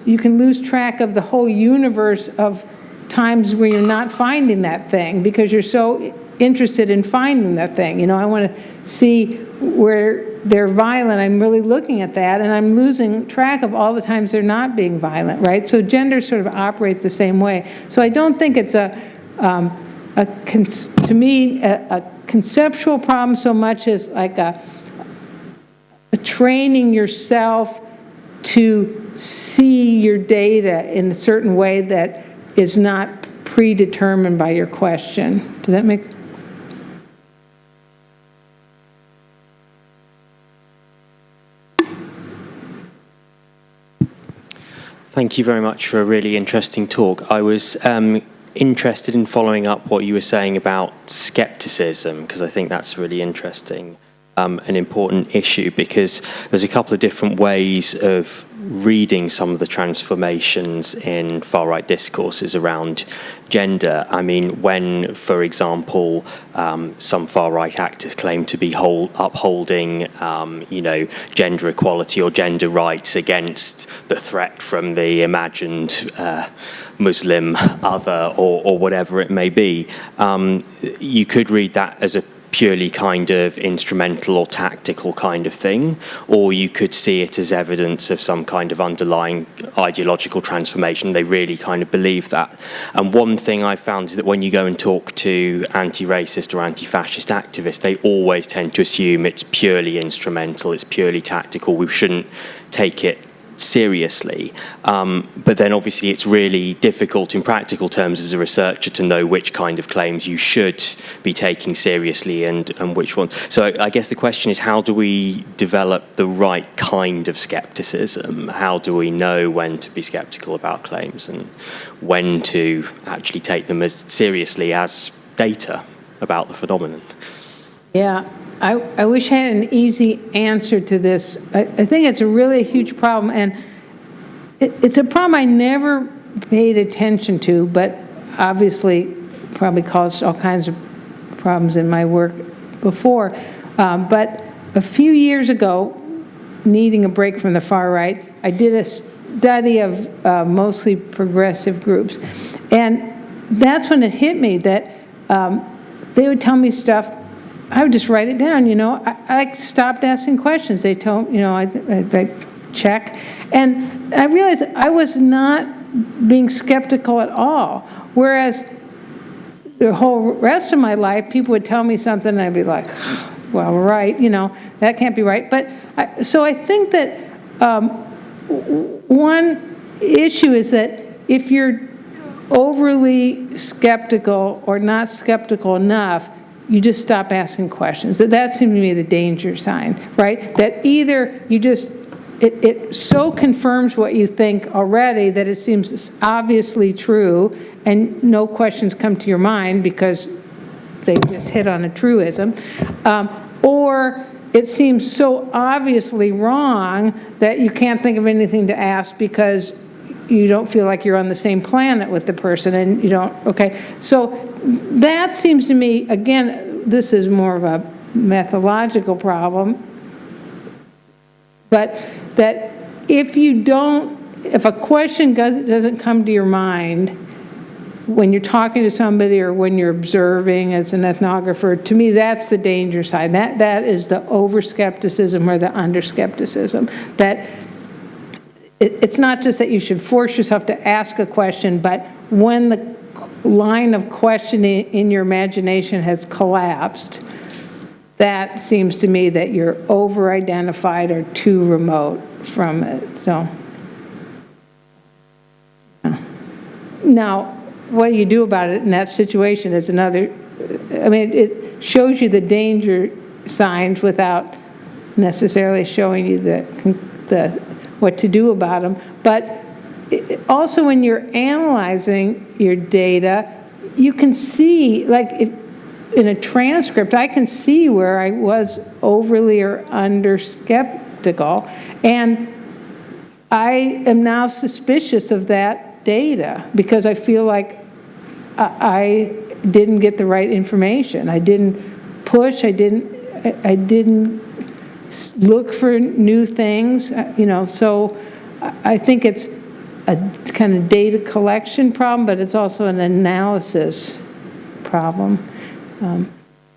you can lose track of the whole universe of times where you're not finding that thing because you're so interested in finding that thing. I want to see where they're violent. I'm really looking at that, and I'm losing track of all the times they're not being violent, right? So gender sort of operates the same way. So I don't think it's to me, a conceptual problem so much as like a training yourself to see your data in a certain way that is not predetermined by your question. Does that make sense? Thank you very much for a really interesting talk. I was interested in following up what you were saying about skepticism, because I think that's really interesting, an important issue, because there's a couple of different ways of reading some of the transformations in far-right discourses around gender. I mean, when, for example, some far-right actors claim to be upholding, gender equality or gender rights against the threat from the imagined Muslim other or whatever it may be, you could read that as a purely kind of instrumental or tactical kind of thing, or you could see it as evidence of some kind of underlying ideological transformation. They really kind of believe that. And one thing I found is that when you go and talk to anti-racist or anti-fascist activists, they always tend to assume it's purely instrumental, it's purely tactical, we shouldn't take it seriously. But then obviously it's really difficult in practical terms as a researcher to know which kind of claims you should be taking seriously and which ones. So I guess the question is, how do we develop the right kind of skepticism? How do we know when to be skeptical about claims and when to actually take them as seriously as data about the phenomenon? Yeah. I wish I had an easy answer to this. I think it's a really huge problem, and it's a problem I never paid attention to, but obviously probably caused all kinds of problems in my work before. But a few years ago, needing a break from the far right, I did study of mostly progressive groups. And that's when it hit me that they would tell me stuff, I would just write it down, you know. I stopped asking questions. They told, you know, I'd check. And I realized I was not being skeptical at all. Whereas the whole rest of my life, people would tell me something and I'd be like, well, right, you know, that can't be right. But so I think that one issue is that if you're overly skeptical or not skeptical enough, you just stop asking questions. That seemed to me the danger sign, right? That either you just, it so confirms what you think already that it seems obviously true and no questions come to your mind because they just hit on a truism, or it seems so obviously wrong that you can't think of anything to ask because you don't feel like you're on the same planet with the person and you don't, okay. So that seems to me, again, this is more of a methodological problem, but that if you don't, if a question doesn't come to your mind when you're talking to somebody or when you're observing as an ethnographer, to me that's the danger side. That is the over-skepticism or the under-skepticism. That it's not just that you should force yourself to ask a question, but when the line of questioning in your imagination has collapsed, that seems to me that you're over-identified or too remote from it. So, now, what do you do about it in that situation is another, I mean, it shows you the danger signs without necessarily showing you the what to do about them. But also when you're analyzing your data, you can see, like if in a transcript, I can see where I was overly or under skeptical, and I am now suspicious of that data because I feel like I didn't get the right information. I didn't push, I didn't look for new things, you know, so I think it's a kind of data collection problem, but it's also an analysis problem.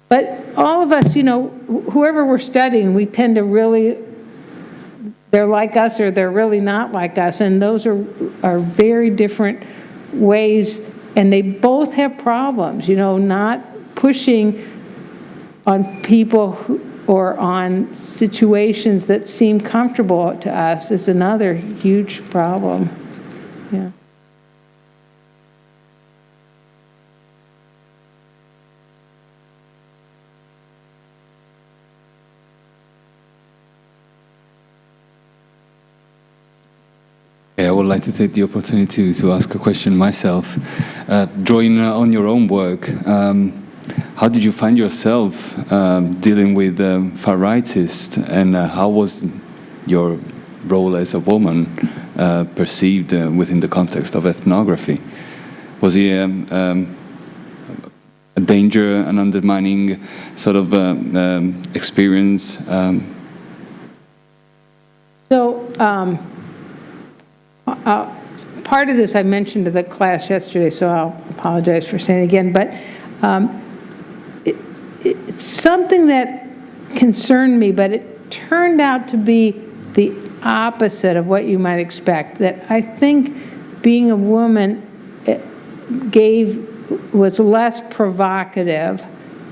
But all of us, you know, whoever we're studying, we tend to really, they're like us or they're really not like us, and those are very different ways, and they both have problems, you know, not pushing on people or on situations that seem comfortable to us is another huge problem. Yeah. I would like to take the opportunity to ask a question myself. Drawing on your own work, how did you find yourself dealing with far-rightists, and how was your role as a woman perceived within the context of ethnography? Was it a danger, an undermining sort of experience? Part of this I mentioned to the class yesterday, so I'll apologize for saying it again, but it's something that concerned me, but it turned out to be the opposite of what you might expect. That I think being a woman was less provocative,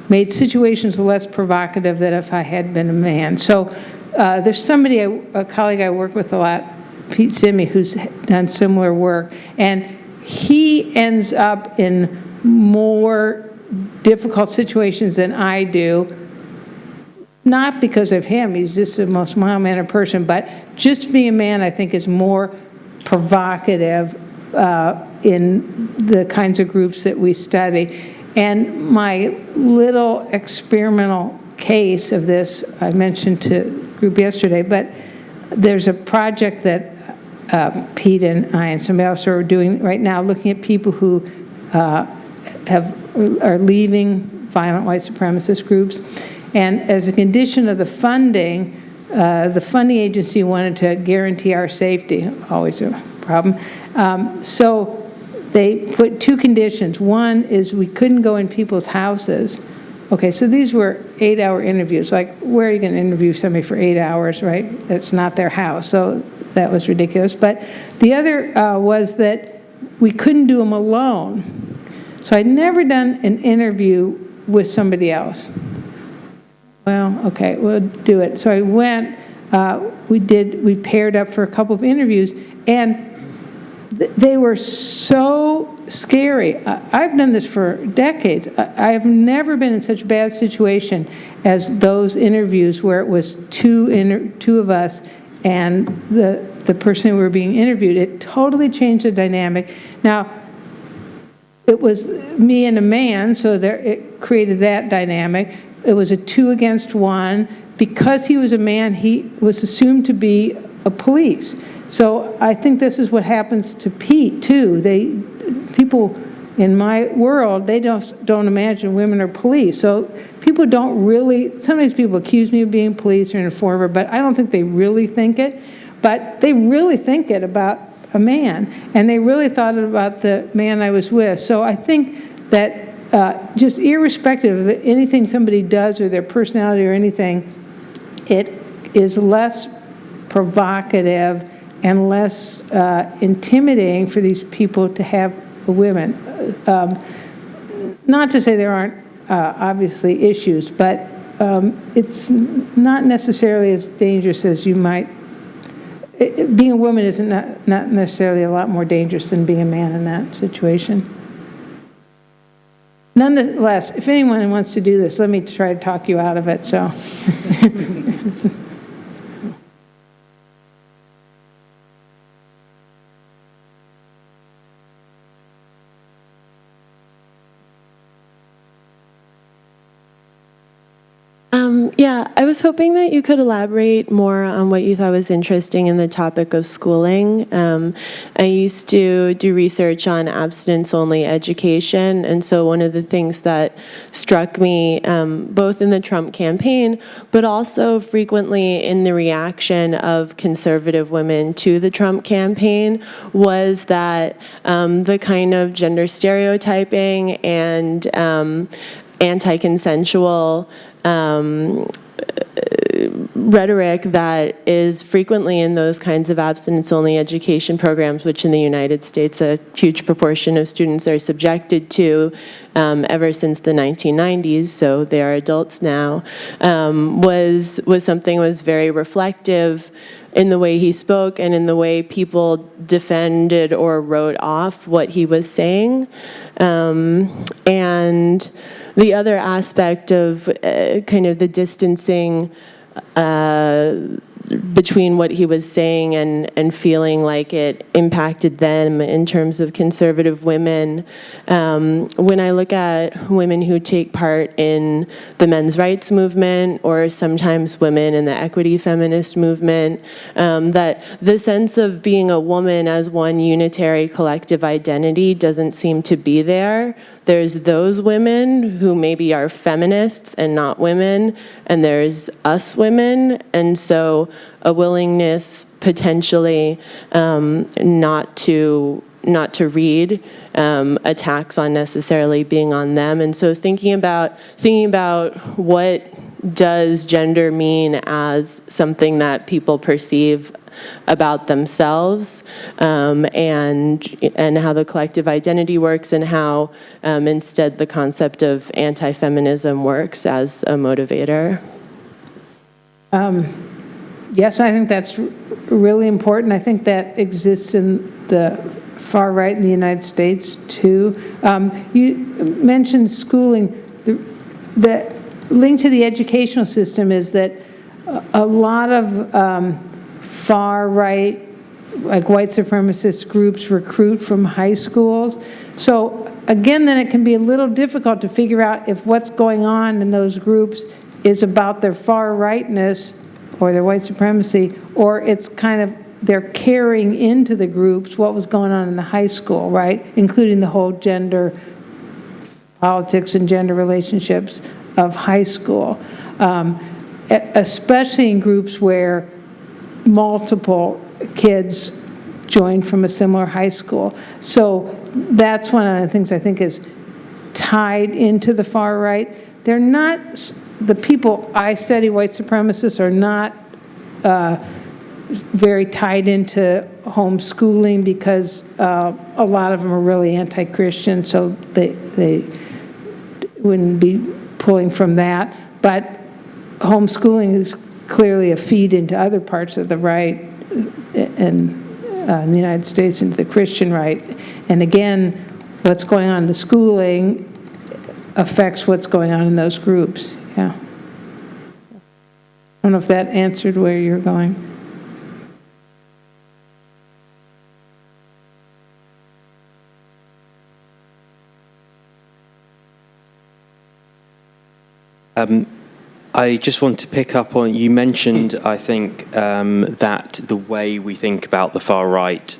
made situations less provocative than if I had been a man. So there's somebody, a colleague I work with a lot, Pete Simi, who's done similar work, and he ends up in more difficult situations than I do, not because of him, he's just the most mild-mannered person, but just being a man, I think, is more provocative in the kinds of groups that we study. And my little experimental case of this, I mentioned to the group yesterday, but there's a project that Pete and I and somebody else are doing right now, looking at people who are leaving violent white supremacist groups. And as a condition of the funding, the funding agency wanted to guarantee our safety, always a problem. So they put two conditions. One is we couldn't go in people's houses. Okay, so these were 8-hour interviews. Like, where are you going to interview somebody for 8 hours, right? That's not their house. So that was ridiculous. But the other was that we couldn't do them alone. So I'd never done an interview with somebody else. Well, okay, we'll do it. So I went, we paired up for a couple of interviews, and they were so scary. I've done this for decades. I have never been in such a bad situation as those interviews where it was two of us and the person who were being interviewed. It totally changed the dynamic. Now, it was me and a man, so it created that dynamic. It was a 2 against 1. Because he was a man, he was assumed to be a police. So I think this is what happens to Pete, too. People in my world, they don't imagine women are police. So people don't really, sometimes people accuse me of being police or an informer, but I don't think they really think it. But they really think it about a man, and they really thought it about the man I was with. So I think that just irrespective of anything somebody does or their personality or anything, it is less provocative and less intimidating for these people to have women. Not to say there aren't obviously issues, but it's not necessarily as dangerous as you might. Being a woman is not necessarily a lot more dangerous than being a man in that situation. Nonetheless, if anyone wants to do this, let me try to talk you out of it. So. Yeah, I was hoping that you could elaborate more on what you thought was interesting in the topic of schooling. I used to do research on abstinence-only education, and so one of the things that struck me, both in the Trump campaign, but also frequently in the reaction of conservative women to the Trump campaign, was that the kind of gender stereotyping and anti-consensual rhetoric that is frequently in those kinds of abstinence-only education programs, which in the United States a huge proportion of students are subjected to ever since the 1990s, so they are adults now, was something that was very reflective in the way he spoke and in the way people defended or wrote off what he was saying. And the other aspect of kind of the distancing between what he was saying and feeling like it impacted them in terms of conservative women. When I look at women who take part in the men's rights movement or sometimes women in the equity feminist movement, that the sense of being a woman as one unitary collective identity doesn't seem to be there. There's those women who maybe are feminists and not women, and there's us women, and so a willingness potentially not to read attacks on necessarily being on them. And so thinking about what does gender mean as something that people perceive about themselves, and how the collective identity works, and how instead the concept of anti-feminism works as a motivator. Yes, I think that's really important. I think that exists in the far right in the United States too. You mentioned schooling. The link to the educational system is that a lot of far right, like white supremacist groups, recruit from high schools. So again, then it can be a little difficult to figure out if what's going on in those groups is about their far rightness or their white supremacy, or it's kind of they're carrying into the groups what was going on in the high school, right? Including the whole gender politics and gender relationships of high school. especially in groups where multiple kids join from a similar high school. So that's one of the things I think is tied into the far right. They're not, the people I study, white supremacists, are not very tied into homeschooling because a lot of them are really anti-Christian, so they wouldn't be pulling from that. But homeschooling is clearly a feed into other parts of the right in the United States, into the Christian right. And again, what's going on in the schooling affects what's going on in those groups. Yeah. I don't know if that answered where you're going. I just want to pick up on, you mentioned, I think, that the way we think about the far right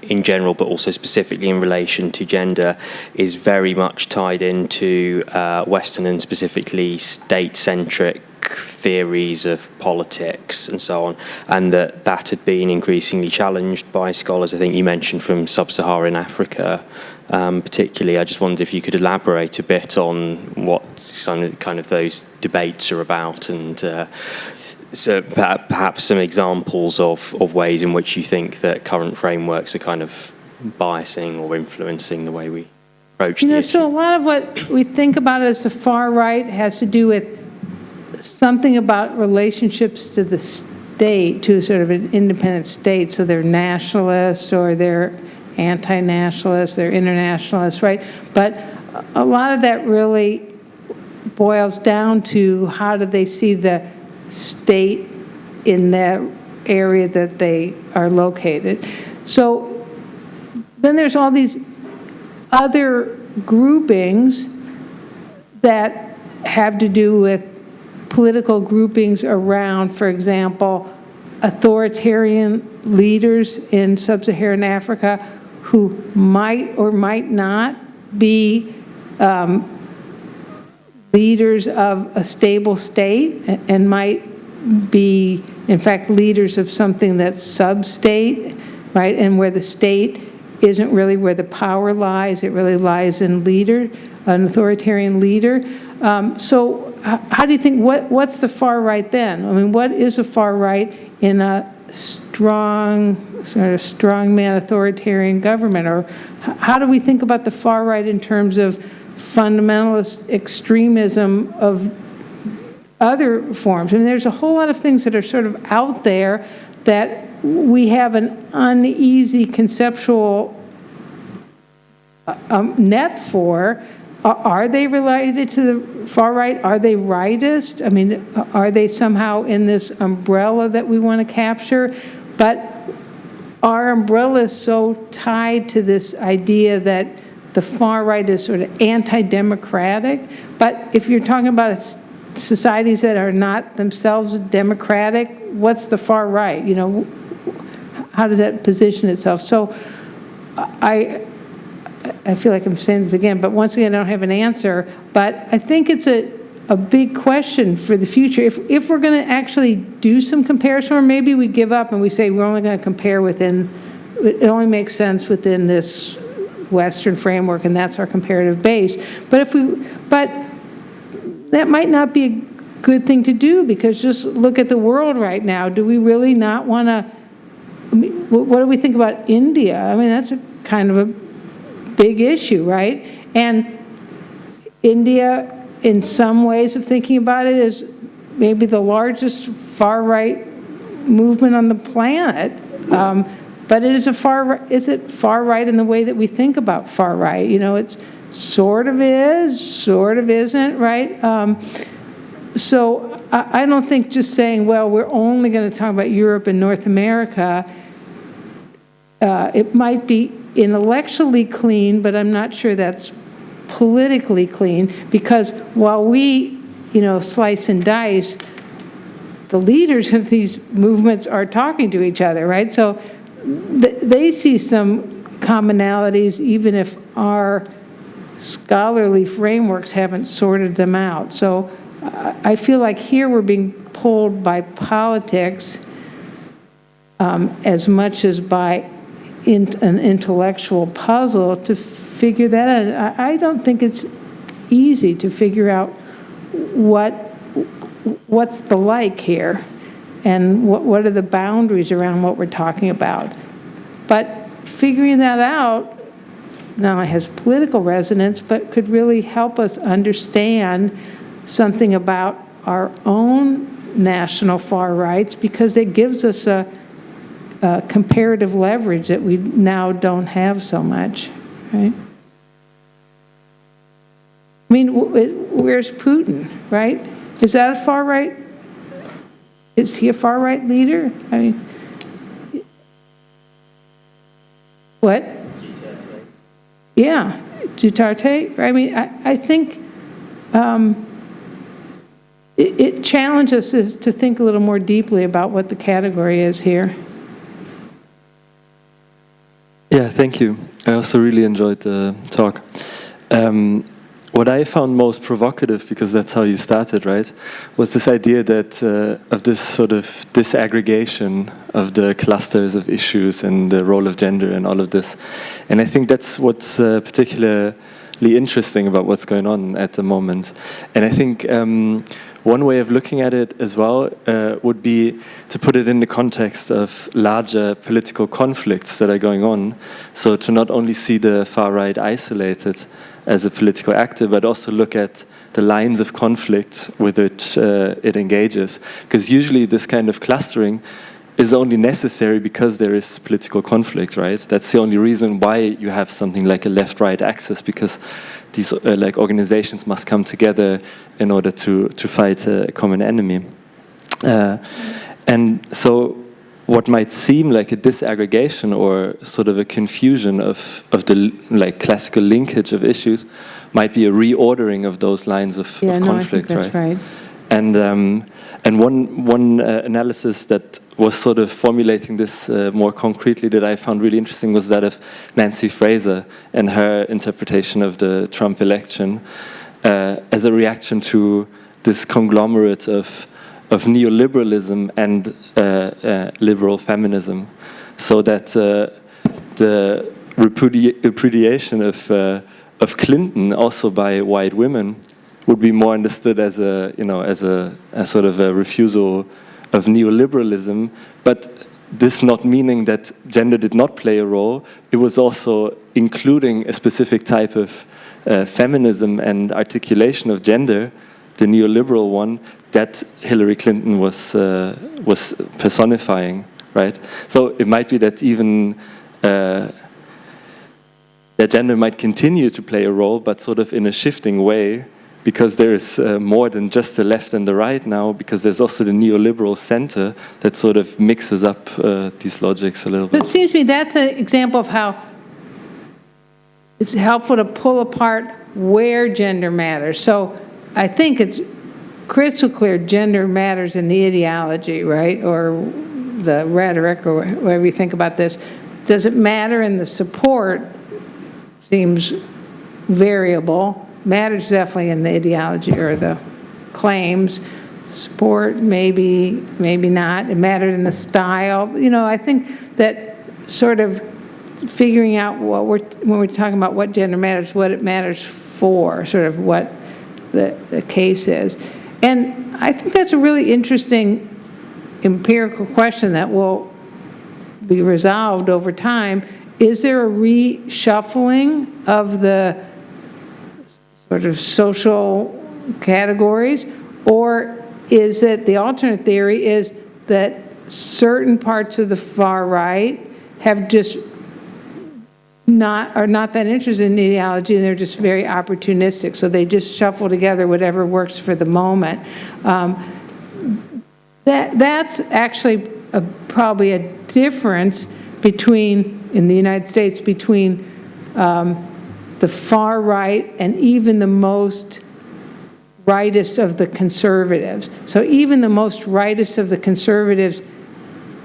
in general, but also specifically in relation to gender, is very much tied into Western and specifically state-centric theories of politics and so on, and that had been increasingly challenged by scholars. I think you mentioned from sub-Saharan Africa particularly. I just wondered if you could elaborate a bit on what kind of those debates are about, and so perhaps some examples of ways in which you think that current frameworks are kind of biasing or influencing the way we approach the issue. So a lot of what we think about as the far right has to do with something about relationships to the state, to sort of an independent state. So they're nationalists or they're anti-nationalists, they're internationalists, right? But a lot of that really boils down to how do they see the state in the area that they are located. So then there's all these other groupings that have to do with political groupings around, for example, authoritarian leaders in sub-Saharan Africa who might or might not be leaders of a stable state and might be, in fact, leaders of something that's sub-state, right? And where the state isn't really where the power lies, it really lies in an authoritarian leader. So how do you think, what's the far right then? I mean, what is a far right in a strong, sort of strongman authoritarian government? Or how do we think about the far right in terms of fundamentalist extremism of other forms? I mean, there's a whole lot of things that are sort of out there that we have an uneasy conceptual net for. Are they related to the far right? Are they rightist? I mean, are they somehow in this umbrella that we want to capture? But our umbrella is so tied to this idea that the far right is sort of anti-democratic. But if you're talking about societies that are not themselves democratic, what's the far right? You know, how does that position itself? So I feel like I'm saying this again, but once again, I don't have an answer. But I think it's a big question for the future. If we're going to actually do some comparison, or maybe we give up and we say we're only going to compare within, it only makes sense within this Western framework, and that's our comparative base. But that might not be a good thing to do, because just look at the world right now. Do we really not want to? I mean, what do we think about India? I mean, that's a kind of a big issue, right? And India, in some ways of thinking about it, is maybe the largest far-right movement on the planet. But it is is it far-right in the way that we think about far-right? You know, it's sort of is, sort of isn't, right? So I don't think just saying, well, we're only going to talk about Europe and North America, it might be intellectually clean, but I'm not sure that's politically clean, because while we, you know, slice and dice, the leaders of these movements are talking to each other, right? So they see some commonalities, even if our scholarly frameworks haven't sorted them out. So I feel like here we're being pulled by politics as much as by an intellectual puzzle to figure that out. I don't think it's easy to figure out what's the like here and what are the boundaries around what we're talking about. But figuring that out not only has political resonance, but could really help us understand something about our own national far rights, because it gives us a comparative leverage that we now don't have so much, right? I mean, where's Putin, right? Is that a far right? Is he a far right leader? I mean, what? Duterte. Yeah, Duterte. I mean, I think it challenges us to think a little more deeply about what the category is here. Yeah, thank you. I also really enjoyed the talk. What I found most provocative, because that's how you started, right, was this idea that of this sort of disaggregation of the clusters of issues and the role of gender and all of this. And I think that's what's particularly interesting about what's going on at the moment. And I think one way of looking at it as well would be to put it in the context of larger political conflicts that are going on. So to not only see the far right isolated as a political actor, but also look at the lines of conflict with which it engages. Because usually this kind of clustering is only necessary because there is political conflict, right? That's the only reason why you have something like a left-right axis, because these like organizations must come together in order to fight a common enemy. And so what might seem like a disaggregation or sort of a confusion of the like classical linkage of issues might be a reordering of those lines of conflict, I think that's right? And one analysis that was sort of formulating this more concretely that I found really interesting was that of Nancy Fraser and her interpretation of the Trump election as a reaction to this conglomerate of neoliberalism and liberal feminism. So that the repudiation of Clinton also by white women would be more understood as a sort of a refusal of neoliberalism, but this not meaning that gender did not play a role. It was also including a specific type of feminism and articulation of gender, the neoliberal one, that Hillary Clinton was personifying, right? So it might be that even that gender might continue to play a role, but sort of in a shifting way, because there is more than just the left and the right now, because there's also the neoliberal center that sort of mixes up these logics a little bit. But it seems to me that's an example of how it's helpful to pull apart where gender matters. So I think it's crystal clear gender matters in the ideology, right, or the rhetoric, or whatever you think about this. Does it matter in the support? Seems variable. Matters definitely in the ideology or the claims. Support, maybe not. It mattered in the style. You know, I think that sort of figuring out when we're talking about what gender matters, what it matters for, sort of what the case is. And I think that's a really interesting empirical question that will be resolved over time. Is there a reshuffling of the sort of social categories, or is it the alternate theory is that certain parts of the far right have just are not that interested in ideology, and they're just very opportunistic, so they just shuffle together whatever works for the moment. That's actually probably a difference between, in the United States, between the far right and even the most rightist of the conservatives. So even the most rightist of the conservatives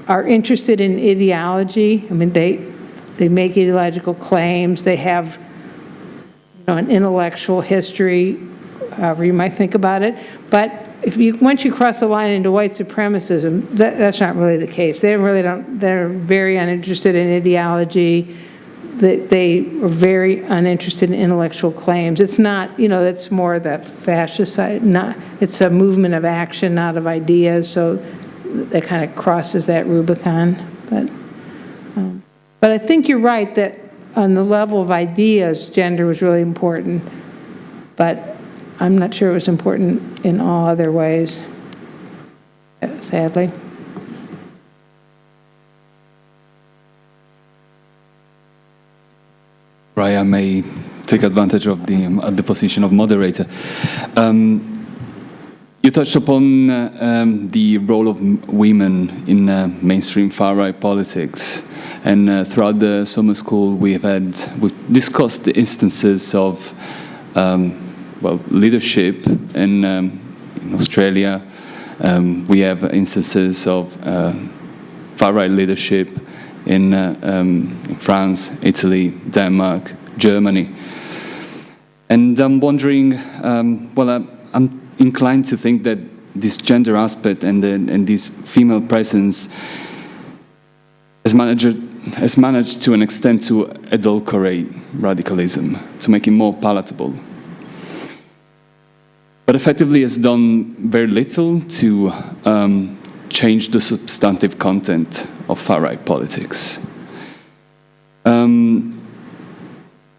are interested in ideology. I mean, they make ideological claims. They have, an intellectual history however you might think about it. But once you cross the line into white supremacism, that's not really the case. They're very uninterested in ideology. They are very uninterested in intellectual claims. It's not, it's more the fascist side. It's a movement of action, not of ideas. So that kind of crosses that Rubicon. But I think you're right that on the level of ideas, gender was really important. But I'm not sure it was important in all other ways, sadly. Right, I may take advantage of the position of moderator. You touched upon the role of women in mainstream far-right politics, and throughout the summer school we've discussed the instances of leadership in Australia. We have instances of far-right leadership in France, Italy, Denmark, Germany. And I'm wondering, I'm inclined to think that this gender aspect and this female presence has managed to an extent to adulterate radicalism, to make it more palatable. But effectively has done very little to change the substantive content of far-right politics.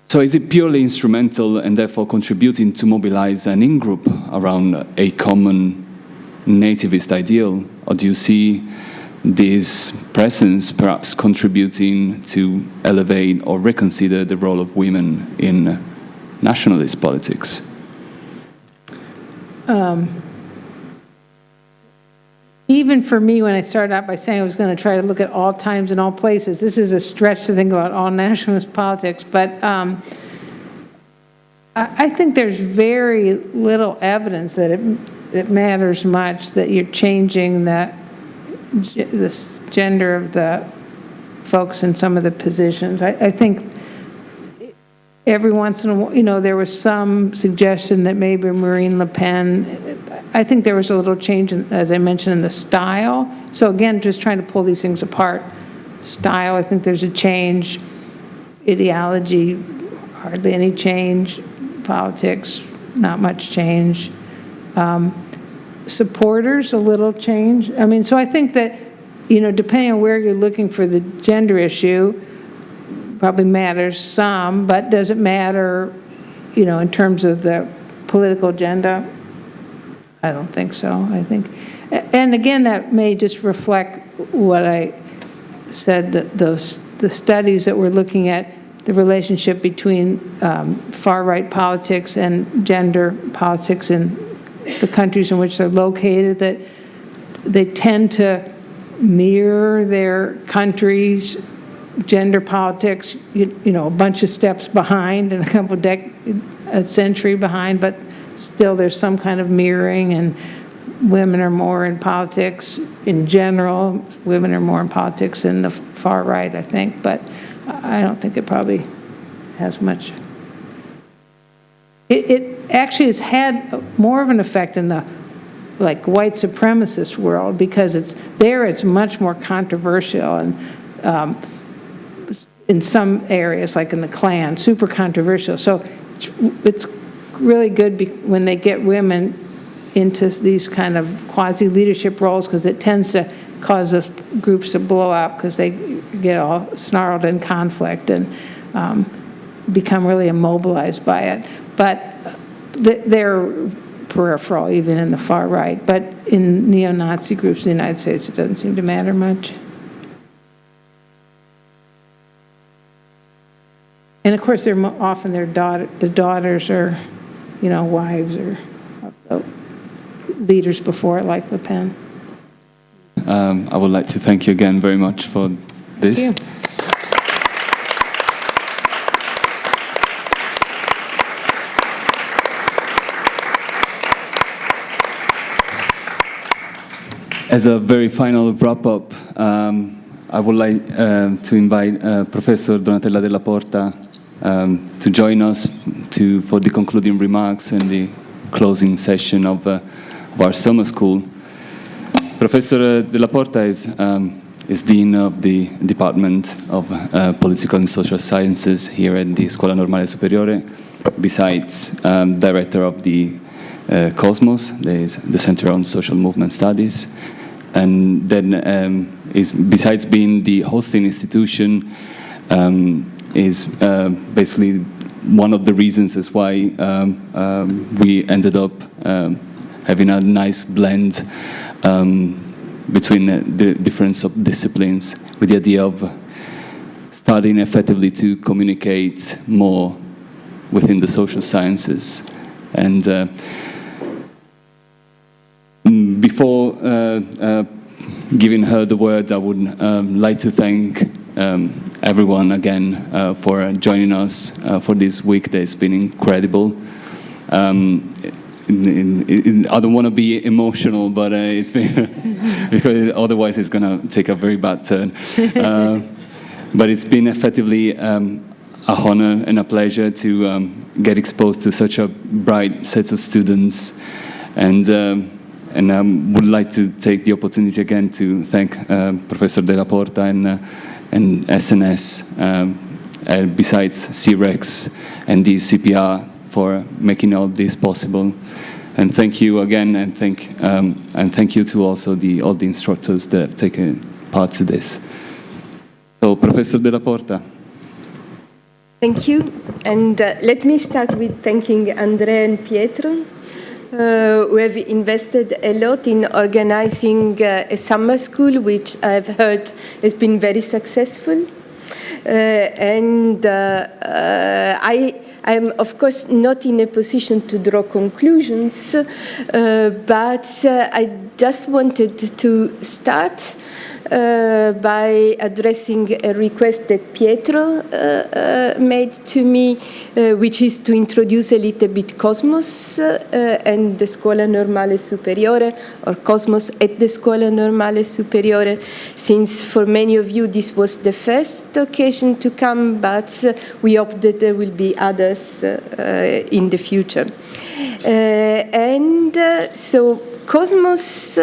So is it purely instrumental and therefore contributing to mobilize an in-group around a common nativist ideal? Or do you see this presence perhaps contributing to elevate or reconsider the role of women in nationalist politics? Even for me, when I started out by saying I was going to try to look at all times and all places, this is a stretch to think about all nationalist politics, but I think there's very little evidence that it matters much that you're changing the gender of the folks in some of the positions. I think every once in a while, there was some suggestion that maybe Marine Le Pen, I think there was a little change, as I mentioned, in the style. So again, just trying to pull these things apart. Style, I think there's a change. Ideology, hardly any change. Politics, not much change. Supporters, a little change. So I think that, depending on where you're looking for the gender issue, probably matters some, but does it matter, in terms of the political agenda? I don't think so. I think, and again, that may just reflect what I said, that the studies that we're looking at, the relationship between far-right politics and gender politics in the countries in which they're located, that they tend to mirror their countries' gender politics, a bunch of steps behind and a century behind, but still there's some kind of mirroring, and women are more in politics in general. Women are more in politics in the far right, I think, but I don't think it probably has much. It actually has had more of an effect in the white supremacist world, because it's much more controversial, and in some areas, like in the Klan, super controversial. So it's really good when they get women into these kind of quasi-leadership roles, because it tends to cause those groups to blow up, because they get all snarled in conflict and become really immobilized by it. But they're peripheral, even in the far right. But in neo-Nazi groups in the United States, it doesn't seem to matter much. And of course, they're often the daughters or, wives or leaders before, like Le Pen. I would like to thank you again very much for this. Thank you. As a very final wrap-up, I would like to invite Professor Donatella Della Porta to join us for the concluding remarks and the closing session of our summer school. Professor Della Porta is Dean of the Department of Political and Social Sciences here at the Scuola Normale Superiore, besides Director of the Cosmos, the Center on Social Movement Studies, and then besides being the hosting institution, is basically one of the reasons as why we ended up having a nice blend between the difference of disciplines, with the idea of starting effectively to communicate more within the social sciences. And before giving her the word, I would like to thank everyone again for joining us for this week that's been incredible. I don't want to be emotional, but it's been because otherwise it's going to take a very bad turn. But it's been effectively a honor and a pleasure to get exposed to such a bright set of students, and I would like to take the opportunity again to thank Professor Della Porta and SNS, besides CREX and the ECPR, for making all this possible. And thank you again, and thank you to also all the instructors that have taken part to this. So, Professor Della Porta. Thank you, and let me start with thanking Andrea and Pietro, who have invested a lot in organizing a summer school, which I've heard has been very successful. I'm, of course, not in a position to draw conclusions, but I just wanted to start by addressing a request that Pietro made to me, which is to introduce a little bit Cosmos and the Scuola Normale Superiore, or Cosmos at the Scuola Normale Superiore, since for many of you this was the first occasion to come, but we hope that there will be others in the future. So Cosmos,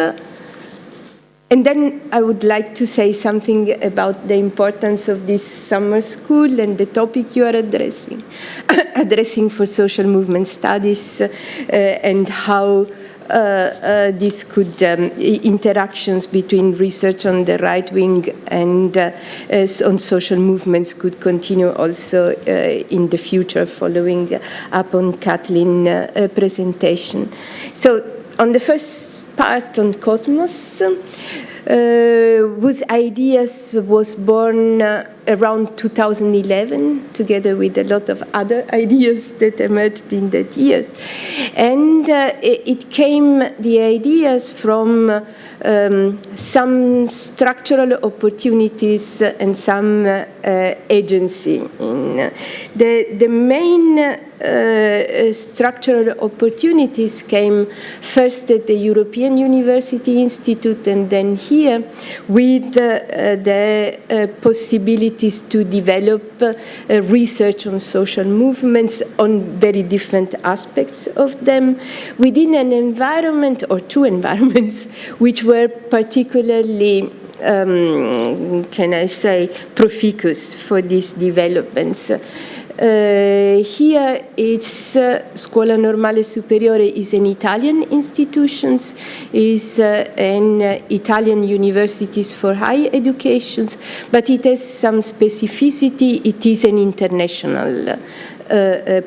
and then I would like to say something about the importance of this summer school and the topic you are addressing for social movement studies, and how this could, interactions between research on the right wing and on social movements could continue also in the future, following up on KATHLEEN's presentation. So on the first part on Cosmos, whose ideas was born around 2011, together with a lot of other ideas that emerged in that years. And it came, the ideas, from some structural opportunities and some agency. The main structural opportunities came first at the European University Institute, and then here, with the possibilities to develop research on social movements, on very different aspects of them, within an environment, or two environments, which were particularly, can I say, profuse for these developments. Here it's Scuola Normale Superiore is an Italian institution, is an Italian universities for higher education, but it has some specificity. It is an international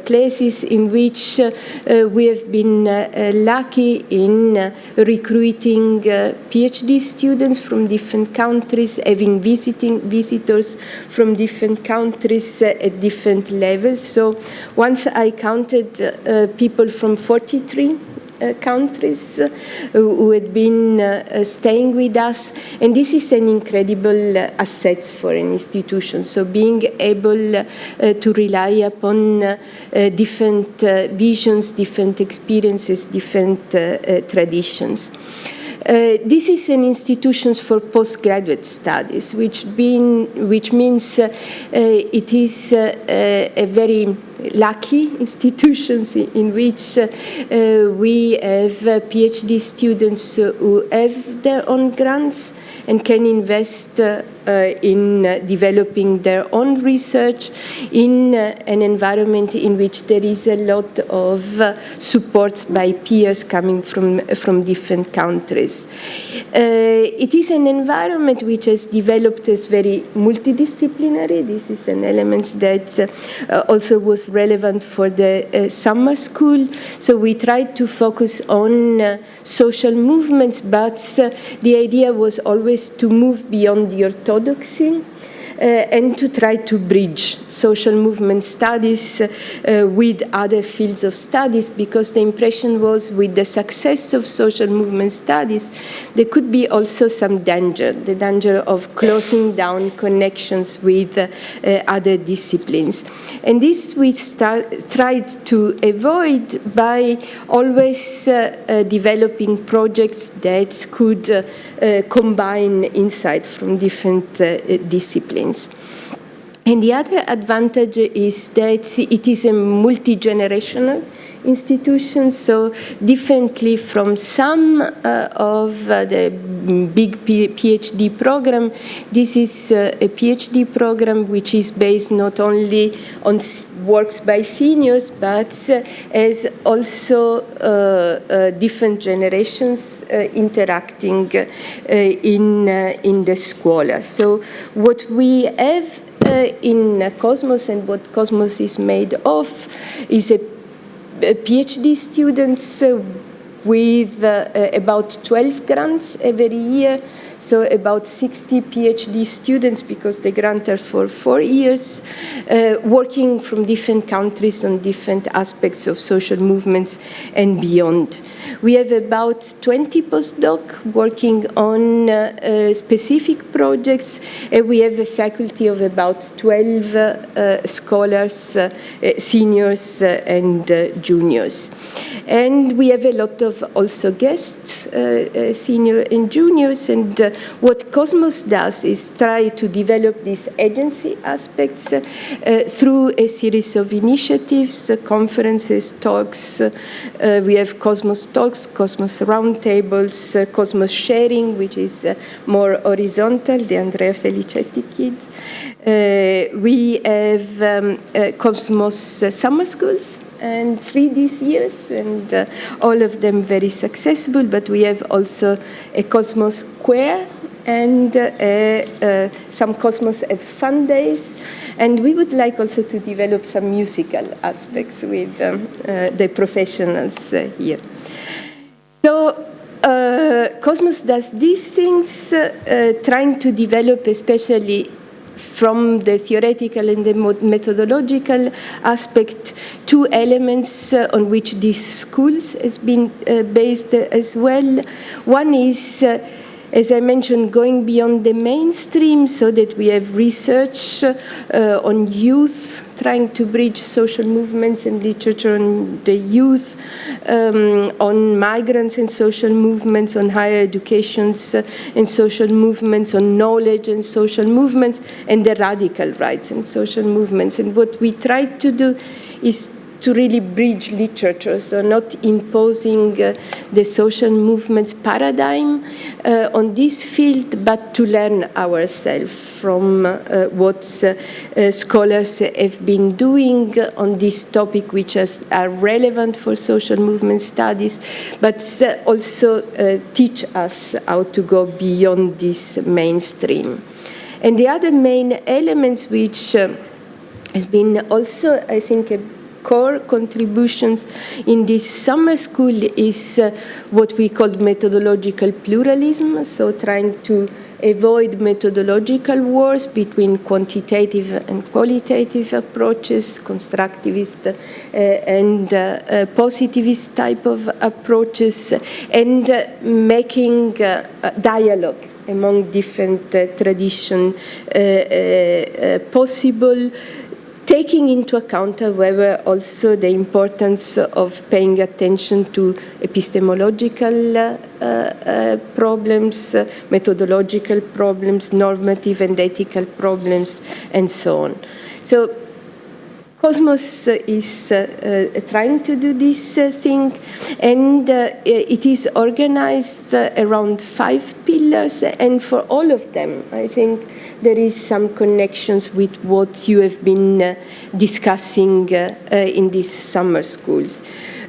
places in which we have been lucky in recruiting PhD students from different countries, having visitors from different countries at different levels. So once I counted people from 43 countries who had been staying with us, and this is an incredible asset for an institution. So being able to rely upon different visions, different experiences, different traditions. This is an institution for postgraduate studies, which means it is a very lucky institutions in which we have PhD students who have their own grants and can invest in developing their own research in an environment in which there is a lot of support by peers coming from different countries. It is an environment which has developed as very multidisciplinary. This is an element that also was relevant for the summer school. So we tried to focus on social movements, but the idea was always to move beyond the orthodoxy and to try to bridge social movement studies with other fields of studies, because the impression was with the success of social movement studies, there could be also some danger, the danger of closing down connections with other disciplines. And this we tried to avoid by always developing projects that could combine insight from different disciplines. And the other advantage is that it is a multi-generational institution, so differently from some of the big PhD program, this is a PhD program which is based not only on works by seniors, but as also different generations interacting in the Scuola. So what we have in Cosmos and what Cosmos is made of is a PhD students with about 12 grants every year, so about 60 PhD students, because the grants are for 4 years, working from different countries on different aspects of social movements and beyond. We have about 20 postdocs working on specific projects, and we have a faculty of about 12 scholars, seniors and juniors. And we have a lot of also guests, senior and juniors, and what Cosmos does is try to develop these agency aspects through a series of initiatives, conferences, talks. We have Cosmos Talks, Cosmos Roundtables, Cosmos Sharing, which is more horizontal, the Andrea Felicetti kids. We have Cosmos Summer Schools, and 3 this years, and all of them very successful, but we have also a Cosmos Square and some Cosmos Fun Days, and we would like also to develop some musical aspects with the professionals here. So Cosmos does these things, trying to develop, especially from the theoretical and the methodological aspect, 2 elements on which these schools has been based as well. One is, as I mentioned, going beyond the mainstream, so that we have research on youth, trying to bridge social movements and literature on the youth, on migrants and social movements, on higher educations and social movements, on knowledge and social movements, and the radical rights and social movements. And what we try to do is to really bridge literature, so not imposing the social movements paradigm on this field, but to learn ourselves from what scholars have been doing on this topic, which are relevant for social movement studies, but also teach us how to go beyond this mainstream. And the other main elements, which has been also, I think, a core contributions in this summer school, is what we call methodological pluralism, so trying to avoid methodological wars between quantitative and qualitative approaches, constructivist and positivist type of approaches, and making dialogue among different traditions possible, taking into account, however, also the importance of paying attention to epistemological problems, methodological problems, normative and ethical problems, and so on. So Cosmos is trying to do this thing, and it is organized around 5 pillars, and for all of them, I think there is some connections with what you have been discussing in these summer schools.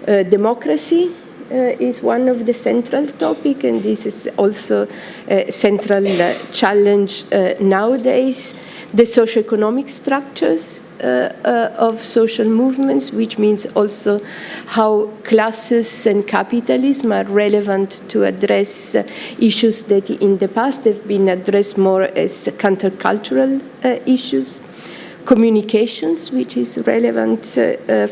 Democracy is one of the central topics, and this is also a central challenge nowadays. The socioeconomic structures of social movements, which means also how classes and capitalism are relevant to address issues that in the past have been addressed more as countercultural issues. Communications, which is relevant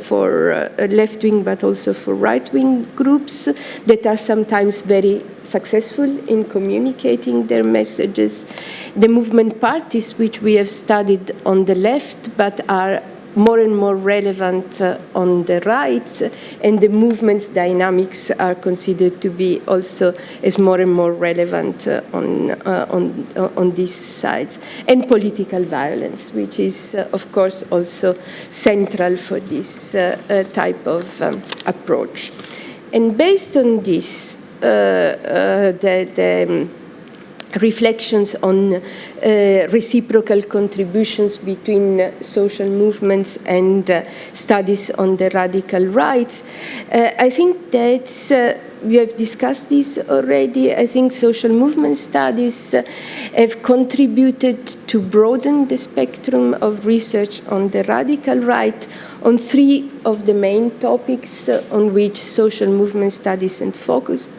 for left-wing but also for right-wing groups that are sometimes very successful in communicating their messages. The movement parties, which we have studied on the left but are more and more relevant on the right, and the movement's dynamics are considered to be also as more and more relevant on these sides. And political violence, which is, of course, also central for this type of approach. And based on this, the reflections on reciprocal contributions between social movements and studies on the radical rights. I think that we have discussed this already. I think social movement studies have contributed to broaden the spectrum of research on the radical right on 3 of the main topics on which social movement studies have focused: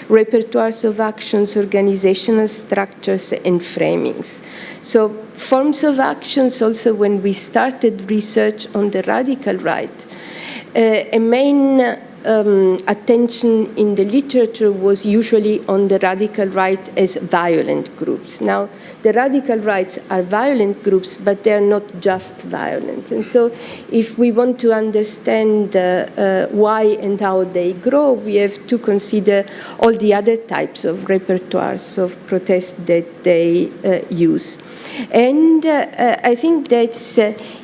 repertoires of actions, organizational structures, and framings. So forms of actions, also when we started research on the radical right, a main attention in the literature was usually on the radical right as violent groups. Now, the radical rights are violent groups, but they are not just violent. And so if we want to understand why and how they grow, we have to consider all the other types of repertoires of protest that they use. And I think that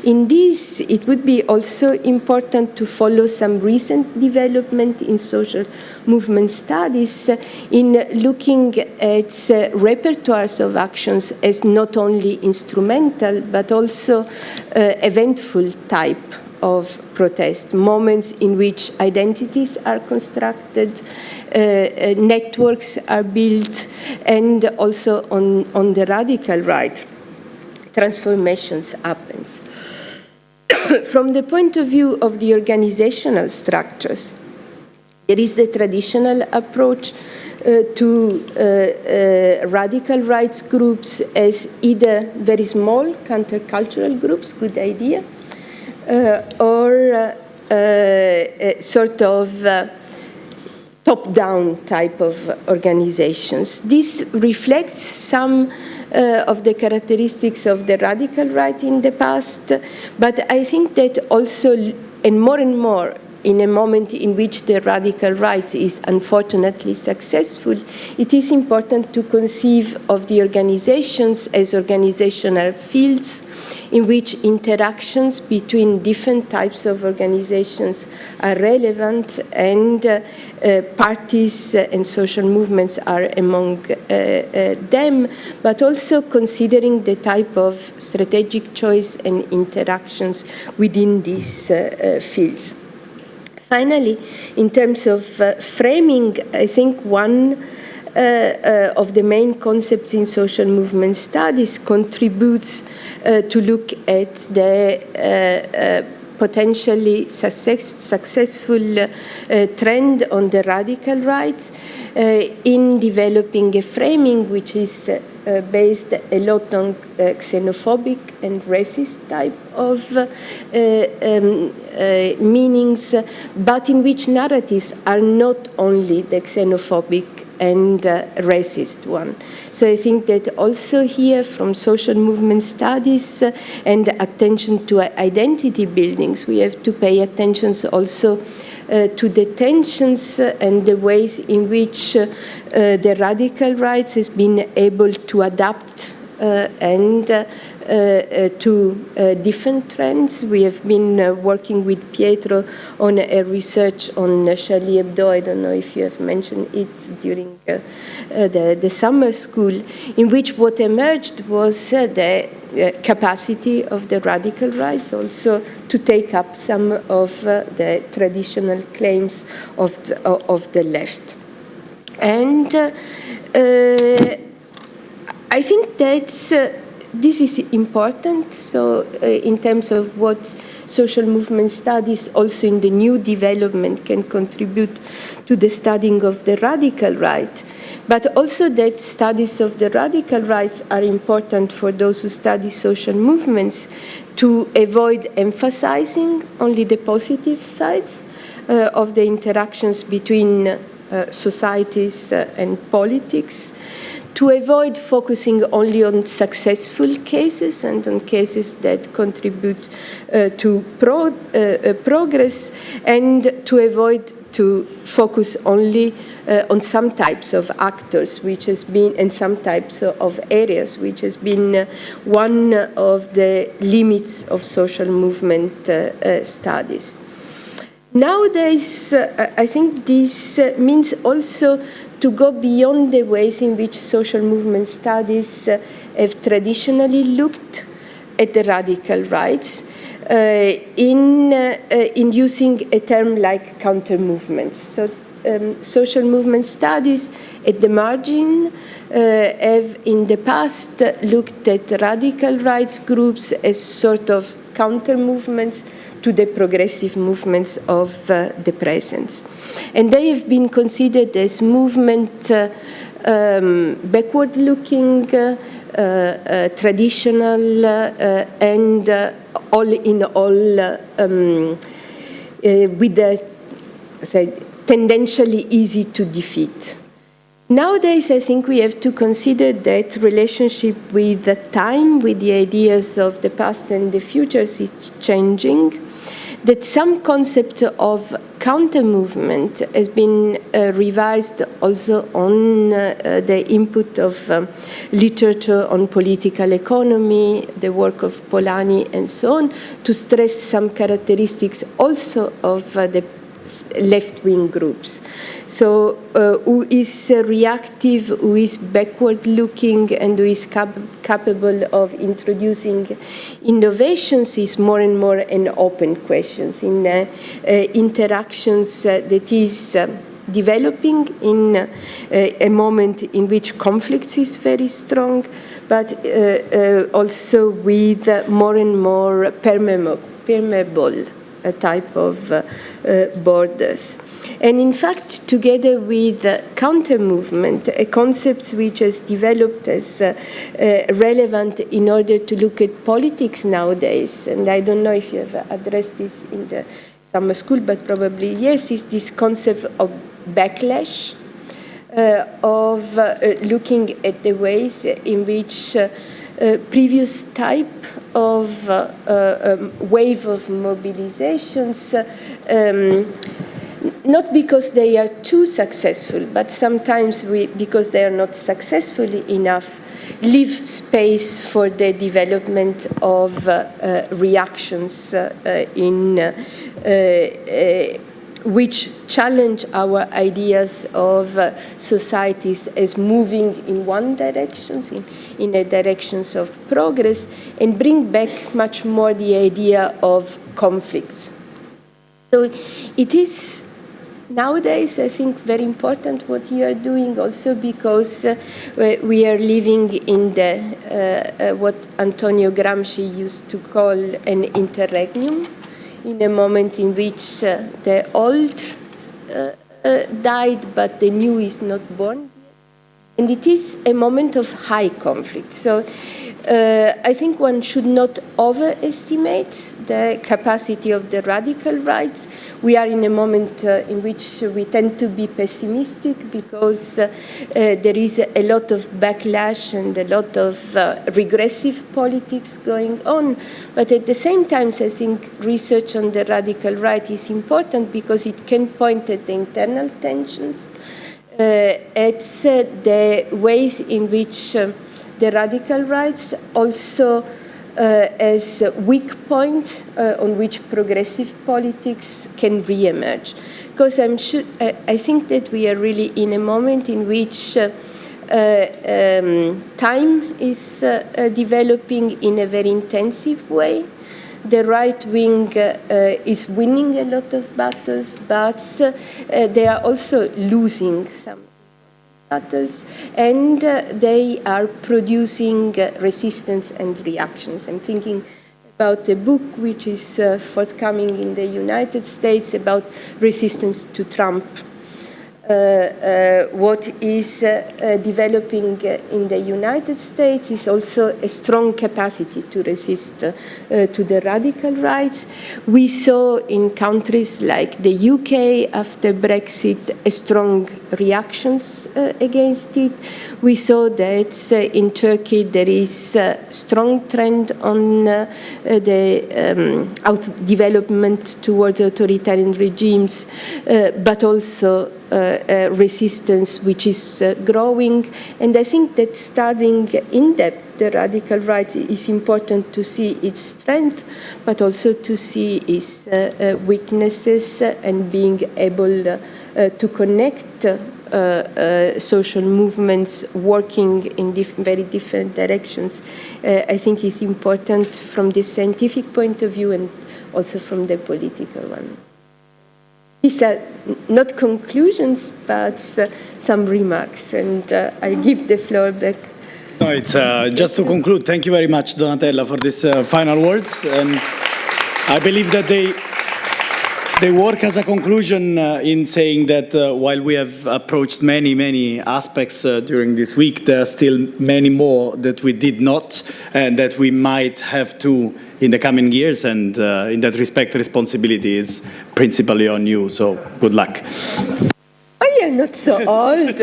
in this, it would be also important to follow some recent development in social movement studies in looking at repertoires of actions as not only instrumental but also eventful type of protest, moments in which identities are constructed, networks are built, and also on the radical right, transformations happens. From the point of view of the organizational structures, there is the traditional approach to radical rights groups as either very small countercultural groups, good idea, or sort of top-down type of organizations. This reflects some of the characteristics of the radical right in the past, but I think that also, and more, in a moment in which the radical right is unfortunately successful, it is important to conceive of the organizations as organizational fields in which interactions between different types of organizations are relevant, and parties and social movements are among them, but also considering the type of strategic choice and interactions within these fields. Finally, in terms of framing, I think one of the main concepts in social movement studies contributes to look at the potentially successful trend on the radical right in developing a framing which is based a lot on xenophobic and racist type of meanings, but in which narratives are not only the xenophobic and racist one. So I think that also here from social movement studies and attention to identity buildings, we have to pay attention also to the tensions and the ways in which the radical right has been able to adapt and to different trends. We have been working with Pietro on a research on Charlie Hebdo. I don't know if you have mentioned it during the summer school, in which what emerged was the capacity of the radical right also to take up some of the traditional claims of the left. And I think that this is important. So in terms of what social movement studies also in the new development can contribute to the studying of the radical right, but also that studies of the radical rights are important for those who study social movements to avoid emphasizing only the positive sides of the interactions between societies and politics, to avoid focusing only on successful cases and on cases that contribute to progress, and to avoid to focus only on some types of actors, which has been, and some types of areas, which has been one of the limits of social movement studies. Nowadays, I think this means also to go beyond the ways in which social movement studies have traditionally looked at the radical rights in using a term like counter movements. So social movement studies at the margin have in the past looked at radical rights groups as sort of counter movements to the progressive movements of the present. And they have been considered as movement backward-looking, traditional, and all in all with a tendentially easy to defeat. Nowadays, I think we have to consider that relationship with the time, with the ideas of the past and the future is changing, that some concept of counter-movement has been revised also on the input of literature on political economy, the work of Polanyi and so on, to stress some characteristics also of the left-wing groups. So who is reactive, who is backward-looking, and who is capable of introducing innovations is more and more an open question in interactions that is developing in a moment in which conflicts is very strong, but also with more and more permeable type of borders. And in fact, together with counter-movement, a concept which has developed as relevant in order to look at politics nowadays, and I don't know if you have addressed this in the summer school, but probably yes, is this concept of backlash, of looking at the ways in which previous type of wave of mobilizations, not because they are too successful, but sometimes because they are not successful enough, leave space for the development of reactions which challenge our ideas of societies as moving in one direction, in a directions of progress, and bring back much more the idea of conflicts. So it is nowadays, I think, very important what you are doing also because we are living in the what Antonio Gramsci used to call an interregnum, in a moment in which the old died, but the new is not born. And it is a moment of high conflict. So I think one should not overestimate the capacity of the radical right. We are in a moment in which we tend to be pessimistic because there is a lot of backlash and a lot of regressive politics going on. But at the same time, I think research on the radical right is important because it can point at the internal tensions, at the ways in which the radical rights also as a weak point on which progressive politics can re-emerge. Because I think that we are really in a moment in which time is developing in a very intensive way. The right wing is winning a lot of battles, but they are also losing some battles, and they are producing resistance and reactions. I'm thinking about a book which is forthcoming in the United States about resistance to Trump. What is developing in the United States is also a strong capacity to resist to the radical rights. We saw in countries like the UK after Brexit a strong reactions against it. We saw that in Turkey there is a strong trend on the development towards authoritarian regimes, but also resistance which is growing. And I think that studying in depth the radical right is important to see its strength, but also to see its weaknesses and being able to connect social movements working in very different directions. I think is important from the scientific point of view and also from the political one. These are not conclusions, but some remarks, and I give the floor back. No, it's just to conclude. Thank you very much, Donatella, for these final words. And I believe that they work as a conclusion in saying that while we have approached many aspects during this week, there are still many more that we did not, and that we might have to in the coming years, and in that respect, responsibility is principally on you, so good luck. Oh, you're not so old.